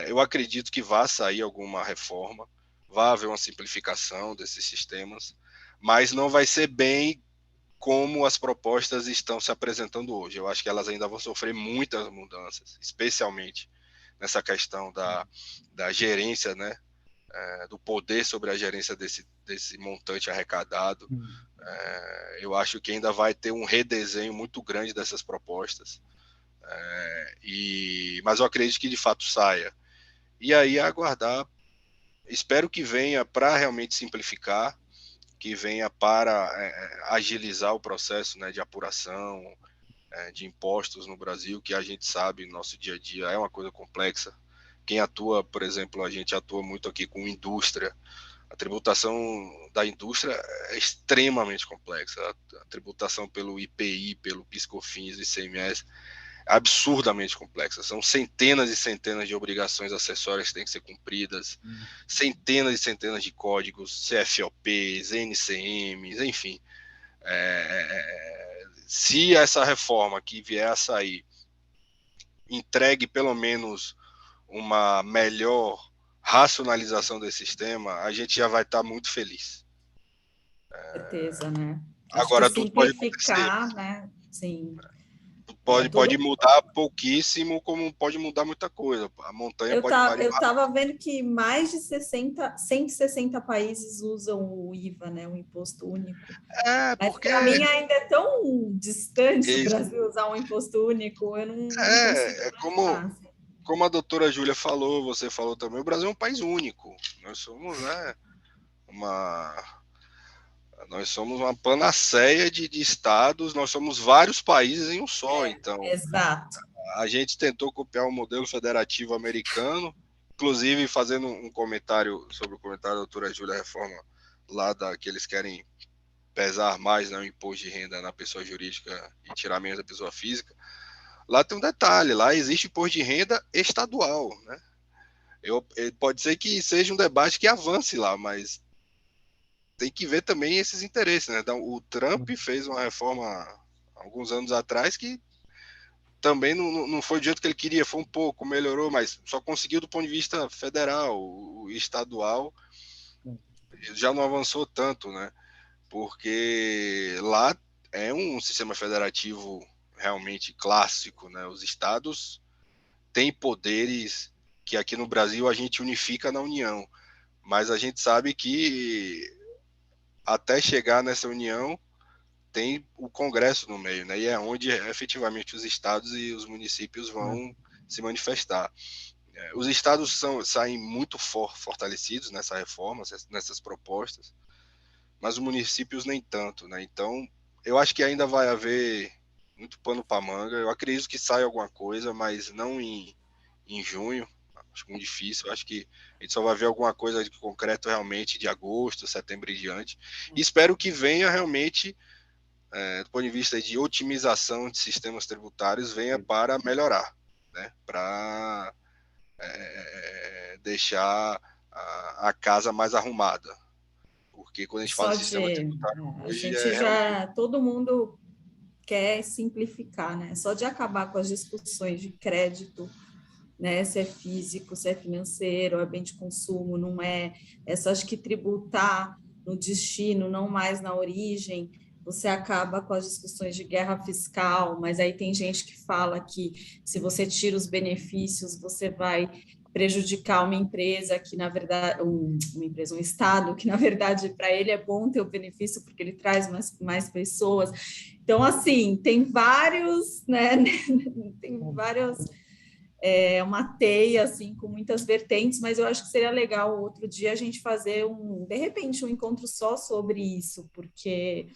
eu acredito que vai sair alguma reforma, vai haver uma simplificação desses sistemas, mas não vai ser bem como as propostas estão se apresentando hoje. Eu acho que elas ainda vão sofrer muitas mudanças, especialmente nessa questão da gerência, né? Do poder sobre a gerência desse montante arrecadado. Eu acho que ainda vai ter um redesenho muito grande dessas propostas. Mas eu acredito que de fato saia. E aí aguardar, espero que venha para realmente simplificar, que venha para agilizar o processo, né, de apuração de impostos no Brasil, que a gente sabe, no nosso dia a dia é uma coisa complexa. Quem atua, por exemplo, a gente atua muito aqui com indústria. A tributação da indústria é extremamente complexa. A tributação pelo IPI, pelo PIS/COFINS e ICMS absurdamente complexa. São centenas e centenas de obrigações acessórias que têm que ser cumpridas, centenas e centenas de códigos, CFOPs, NCMs, enfim. Se essa reforma que vier a sair entregue pelo menos uma melhor racionalização desse sistema, a gente já vai estar muito feliz. Certeza, né? Acho Agora que tudo pode acontecer. simplificar, né? Sim. Pode mudar pouquíssimo, como pode mudar muita coisa. A montanha pode variar. Eu estava vendo que mais de 160 países usam o IVA, né, o Imposto Único. Mas Porque... para mim ainda é tão distante o Isso. Brasil usar um imposto único, eu não consigo. Como a doutora Júlia falou, você falou também, o Brasil é um país único. Nós somos, nós somos uma panaceia de estados, nós somos vários países em um só. Então, exato. A gente tentou copiar o modelo federativo americano, inclusive fazendo um comentário sobre o comentário da doutora Júlia Reforma, lá que eles querem pesar mais, né, o imposto de renda na pessoa jurídica e tirar menos da pessoa física. Lá tem um detalhe, lá existe imposto de renda estadual, né? Pode ser que seja um debate que avance lá, mas tem que ver também esses interesses, né? Então, o Trump fez uma reforma alguns anos atrás que também não foi do jeito que ele queria, foi um pouco, melhorou, mas só conseguiu do ponto de vista federal. O estadual já não avançou tanto, né? Porque lá é um sistema federativo realmente clássico, né? Os estados têm poderes que aqui no Brasil a gente unifica na União, mas a gente sabe que até chegar nessa união tem o Congresso no meio, né? E é onde efetivamente os estados e os municípios vão se manifestar. Os estados saem muito fortalecidos nessa reforma, nessas propostas, mas os municípios nem tanto, né? Então, eu acho que ainda vai haver muito pano para manga. Eu acredito que saia alguma coisa, mas não em junho. Acho muito difícil. Eu acho que a gente só vai ver alguma coisa de concreto realmente de agosto, setembro e diante. E espero que venha realmente, do ponto de vista de otimização de sistemas tributários, venha para melhorar, né? Para deixar a casa mais arrumada. Porque quando a gente fala Só de sistema de tributário a hoje, gente realmente. já todo mundo quer simplificar, né? Só de acabar com as discussões de crédito, né? Se é físico, se é financeiro, é bem de consumo, não é. É só de que tributar no destino, não mais na origem. Você acaba com as discussões de guerra fiscal, mas aí tem gente que fala que se você tira os benefícios, você vai prejudicar uma empresa que, na verdade, uma empresa, um Estado, que, na verdade, para ele é bom ter o benefício porque ele traz mais pessoas. Então, assim, tem vários, né? Tem vários uma teia assim com muitas vertentes, mas eu acho que seria legal outro dia a gente fazer de repente um encontro só sobre isso, porque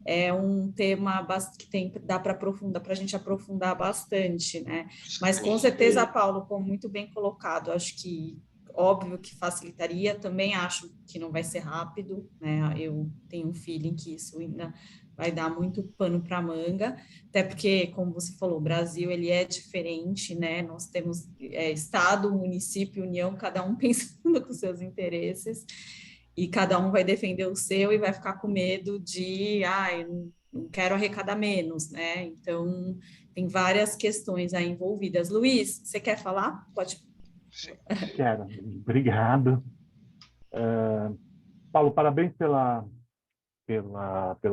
é um tema que dá para aprofundar, para a gente aprofundar bastante, né? Mas com certeza, Paulo, como muito bem colocado, acho que óbvio que facilitaria, também acho que não vai ser rápido, né? Eu tenho um feeling que isso ainda vai dar muito pano para manga, até porque, como você falou, o Brasil ele é diferente, né? Nós temos Estado, município, União, cada um pensando com seus interesses, e cada um vai defender o seu e vai ficar com medo de, não quero arrecadar menos, né? Então, tem várias questões aí envolvidas. Luiz, você quer falar? Pode. Sim. Quero. Obrigado. Paulo, parabéns pela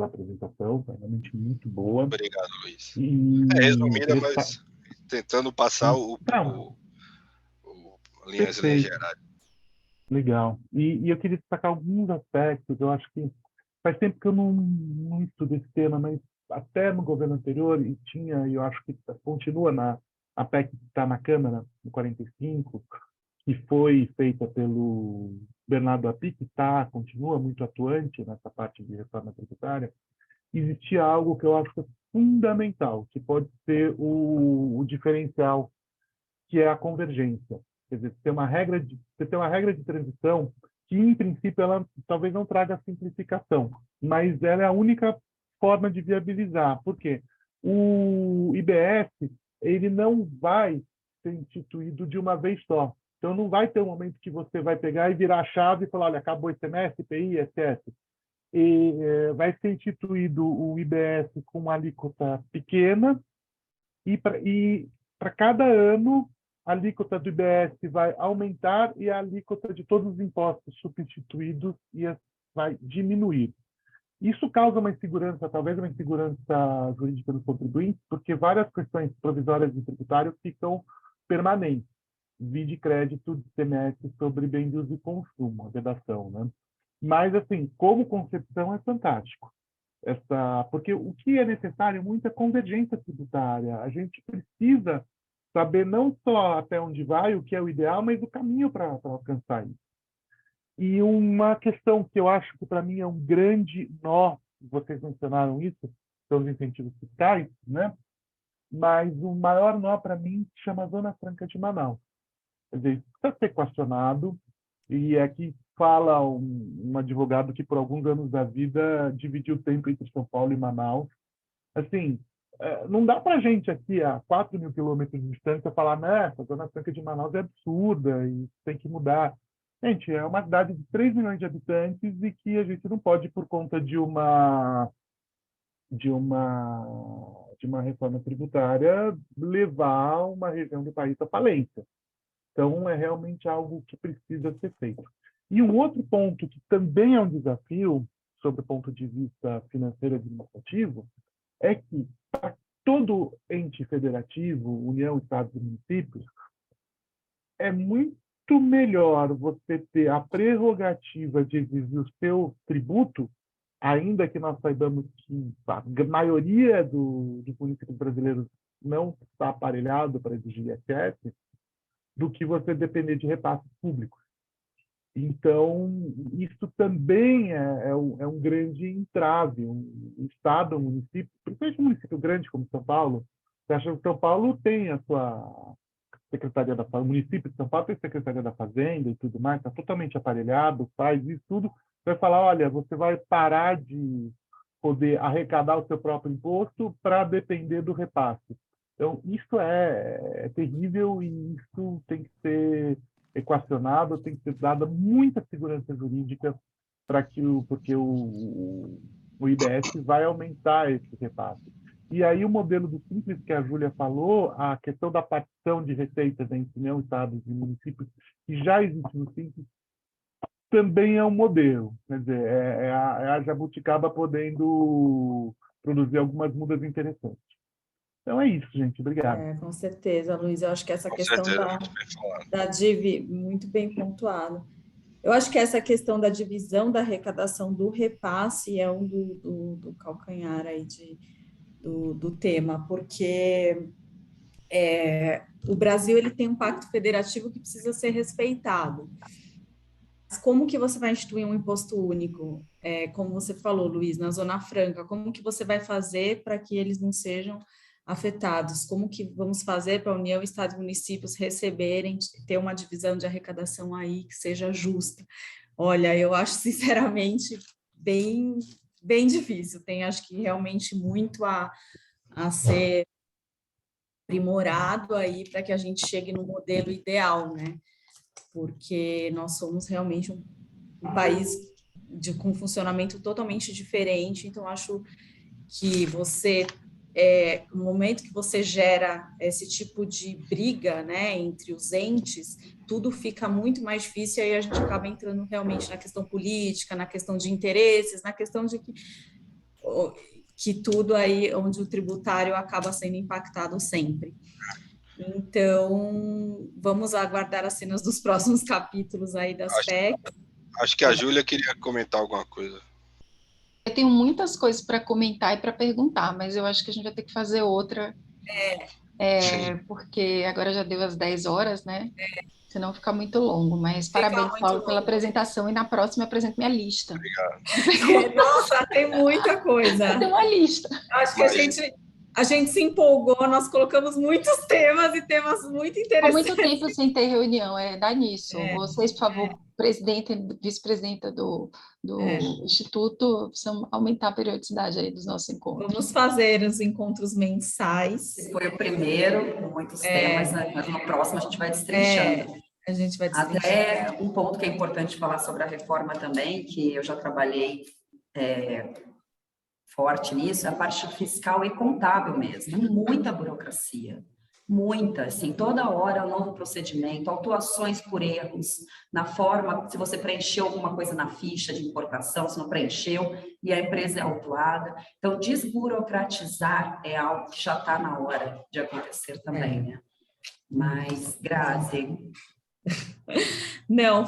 apresentação, foi realmente muito boa. Obrigado, Luiz. E Resumida, mas tentando passar linhas perfeito. gerais. Legal. E eu queria destacar alguns aspectos. Eu acho que faz tempo que eu não estudo esse tema, mas até no governo anterior, e eu acho que continua a PEC que está na Câmara, no 45, que foi feita pelo Bernardo Api, que continua muito atuante nessa parte de reforma tributária, existia algo que eu acho que é fundamental, que pode ser o diferencial, que é a convergência. Quer dizer, você tem uma regra de transição que, em princípio, ela talvez não traga simplificação, mas ela é a única forma de viabilizar. Por quê? O IBS ele não vai ser instituído de uma vez só. Então, não vai ter um momento que você vai pegar e virar a chave e falar, olha, acabou esse semestre, IPI, ISS. Vai ser instituído o IBS com uma alíquota pequena e para cada ano a alíquota do IBS vai aumentar e a alíquota de todos os impostos substituídos vai diminuir. Isso causa uma insegurança, talvez uma insegurança jurídica dos contribuintes, porque várias questões provisórias de tributário ficam permanentes. Vide crédito de semestre sobre bem de uso e consumo, a vedação, né? Mas, assim, como concepção é fantástico. Porque o que é necessário é muita convergência tributária. A gente precisa saber não só até onde vai, o que é o ideal, mas o caminho para alcançar isso. E uma questão que eu acho que para mim é um grande nó, vocês mencionaram isso, são os incentivos fiscais, né? Mas o maior nó para mim se chama Zona Franca de Manaus. Quer dizer, precisa ser questionado, e aqui fala um advogado que por alguns anos da vida dividiu o tempo entre São Paulo e Manaus. Assim, não dá para a gente aqui a 4.000 quilômetros de distância falar, né, essa Zona Franca de Manaus é absurda e tem que mudar. Gente, é uma cidade de 3 milhões de habitantes e que a gente não pode, por conta de uma reforma tributária, levar uma região do país à falência. Então, é realmente algo que precisa ser feito. E um outro ponto que também é um desafio, sob o ponto de vista financeiro e administrativo, é que, para todo ente federativo, União, Estados e municípios, é muito melhor você ter a prerrogativa de exigir o seu tributo ainda que nós saibamos que a maioria dos municípios brasileiros não está aparelhado para exigir ISS, do que você depender de repasses públicos. Então, isso também é um grande entrave. Um Estado, um município, principalmente um município grande como São Paulo, você acha que São Paulo tem a sua Secretaria da Fazenda, o município de São Paulo tem Secretaria da Fazenda e tudo mais, está totalmente aparelhado, faz isso tudo, vai falar, olha, você vai parar de poder arrecadar o seu próprio imposto para depender do repasse. Então, isso é terrível e isso tem que ser equacionado, tem que ser dada muita segurança jurídica porque o IBS vai aumentar esse repasse. E aí o modelo do Simples que a Júlia falou, a questão da partição de receitas entre União, Estados e municípios, que já existe no Simples, também é um modelo. Quer dizer, é a jabuticaba podendo produzir algumas mudas interessantes. Então é isso, gente. Obrigado. Com certeza, Luiz. Eu acho que essa Com questão certeza, da muito bem pontuado. Eu acho que essa questão da divisão da arrecadação do repasse é um do calcanhar aí do tema, porque o Brasil ele tem um pacto federativo que precisa ser respeitado. Mas como que você vai instituir um imposto único? Como você falou, Luiz, na Zona Franca, como que você vai fazer para que eles não sejam afetados? Como que vamos fazer para a União, Estado e municípios receberem, ter uma divisão de arrecadação aí que seja justa? Olha, eu acho, sinceramente, bem difícil. Tem, acho que, realmente muito a ser aprimorado aí para que a gente chegue no modelo ideal, né? Porque nós somos realmente um país com funcionamento totalmente diferente, então acho que no momento que você gera esse tipo de briga, né, entre os entes, tudo fica muito mais difícil, e aí a gente acaba entrando realmente na questão política, na questão de interesses, na questão de que tudo aí, onde o tributário acaba sendo impactado sempre. Então, vamos aguardar as cenas dos próximos capítulos aí das PECs. Acho que a Júlia queria comentar alguma coisa. Eu tenho muitas coisas para comentar e para perguntar, mas eu acho que a gente vai ter que fazer outra, porque agora já deu as 10 horas, né? Senão fica muito longo, mas parabéns, Paulo, pela apresentação, e na próxima eu apresento minha lista. Obrigado. Nossa, tem muita coisa. Tem uma lista. Acho que a gente se empolgou, nós colocamos muitos temas e temas muito interessantes. Há muito tempo sem ter reunião, dá nisso. Vocês, por favor, presidente e vice-presidenta do Instituto, precisam aumentar a periodicidade aí dos nossos encontros. Vamos fazer os encontros mensais. Foi o primeiro, com muitos temas, né? Mas no próximo a gente vai destrinchando. A gente vai destrinchando. Até um ponto que é importante falar sobre a reforma também, que eu já trabalhei forte nisso, é a parte fiscal e contábil mesmo. Muita burocracia. Muita, assim, toda hora um novo procedimento, autuações por erros na forma, se você preencheu alguma coisa na ficha de importação, se não preencheu, e a empresa é autuada. Então, desburocratizar é algo que já está na hora de acontecer também, né? Mas, Grazi... Não,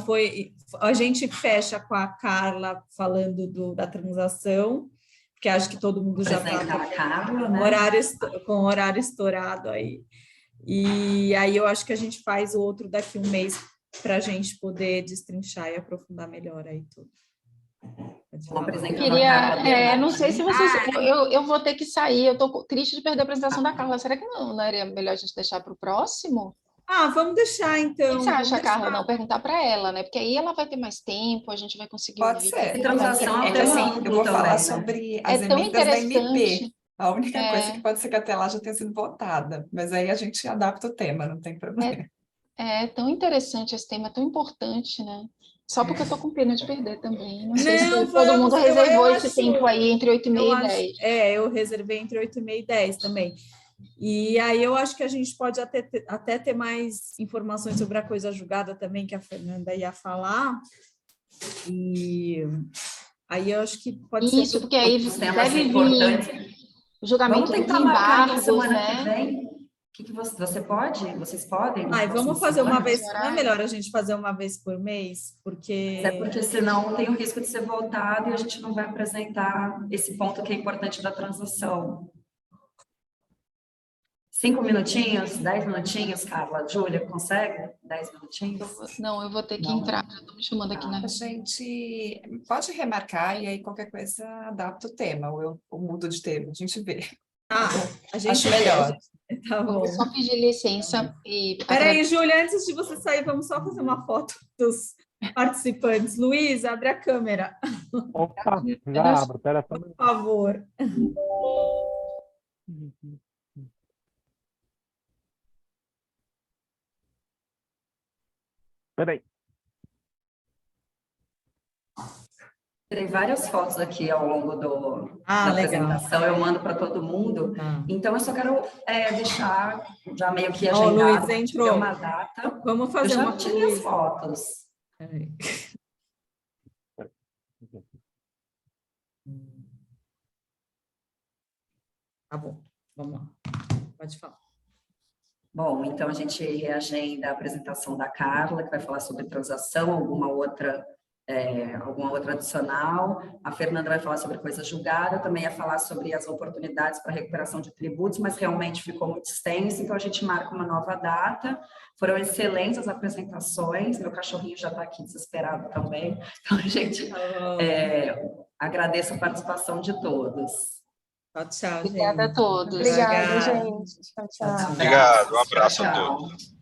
a gente fecha com a Carla falando da transação, porque acho que todo mundo já está com horário estourado aí. E aí eu acho que a gente faz o outro daqui um mês para a gente poder destrinchar e aprofundar melhor aí tudo. Não sei se vocês... Eu vou ter que sair, eu estou triste de perder a apresentação da Carla. Será que não era melhor a gente deixar para o próximo? Vamos deixar, então. O que você acha, Carla? Não, perguntar para ela, né? Porque aí ela vai ter mais tempo, a gente vai conseguir... Pode ser. Transação eu vou falar sobre as emendas da MP. A única coisa que pode ser que até lá já tenha sido votada, mas aí a gente adapta o tema, não tem problema. É tão interessante esse tema, tão importante, né? Só porque eu estou com pena de perder também. Não sei se todo mundo reservou esse tempo aí entre 8h30 e 10. Eu reservei entre 8h30 e 10 também. E aí eu acho que a gente pode até ter mais informações sobre a coisa julgada também, que a Fernanda ia falar. E aí eu acho que pode ser... Isso, porque aí deve vir o julgamento dos embargos, né? Vocês podem? Vamos fazer uma vez, não é melhor a gente fazer uma vez por mês? Porque senão tem o risco de ser voltado e a gente não vai apresentar esse ponto que é importante da transação. 5 minutinhos, 10 minutinhos, Carla? Júlia, consegue? 10 minutinhos? Eu vou ter que entrar, já estão me chamando aqui na... A gente pode remarcar e aí qualquer coisa adapta o tema, ou eu mudo de tema, a gente vê. A gente acho melhor. Tá bom. Vou só pedir licença e... Peraí, Júlia, antes de você sair, vamos só fazer uma foto dos participantes. Luiz, abre a câmera. Opa, já abro, pera só. Por favor. Peraí. Tirei várias fotos aqui ao longo da apresentação, eu mando para todo mundo. Então, eu só quero deixar já meio que agendado, Luiz entrou. Uma data. Vamos fazer uma tirei as fotos. Tá bom, vamos lá. Pode falar. Bom, então a gente reagenda a apresentação da Carla, que vai falar sobre transação, alguma outra adicional. A Fernanda vai falar sobre coisa julgada, também ia falar sobre as oportunidades para recuperação de tributos, mas realmente ficou muito extenso, então a gente marca uma nova data. Foram excelentes as apresentações, meu cachorrinho já está aqui desesperado também, então a gente agradeço a participação de todos. Tchau, Obrigada a todos. Obrigada, gente. Tchau, tchau. Obrigado, um abraço a todos.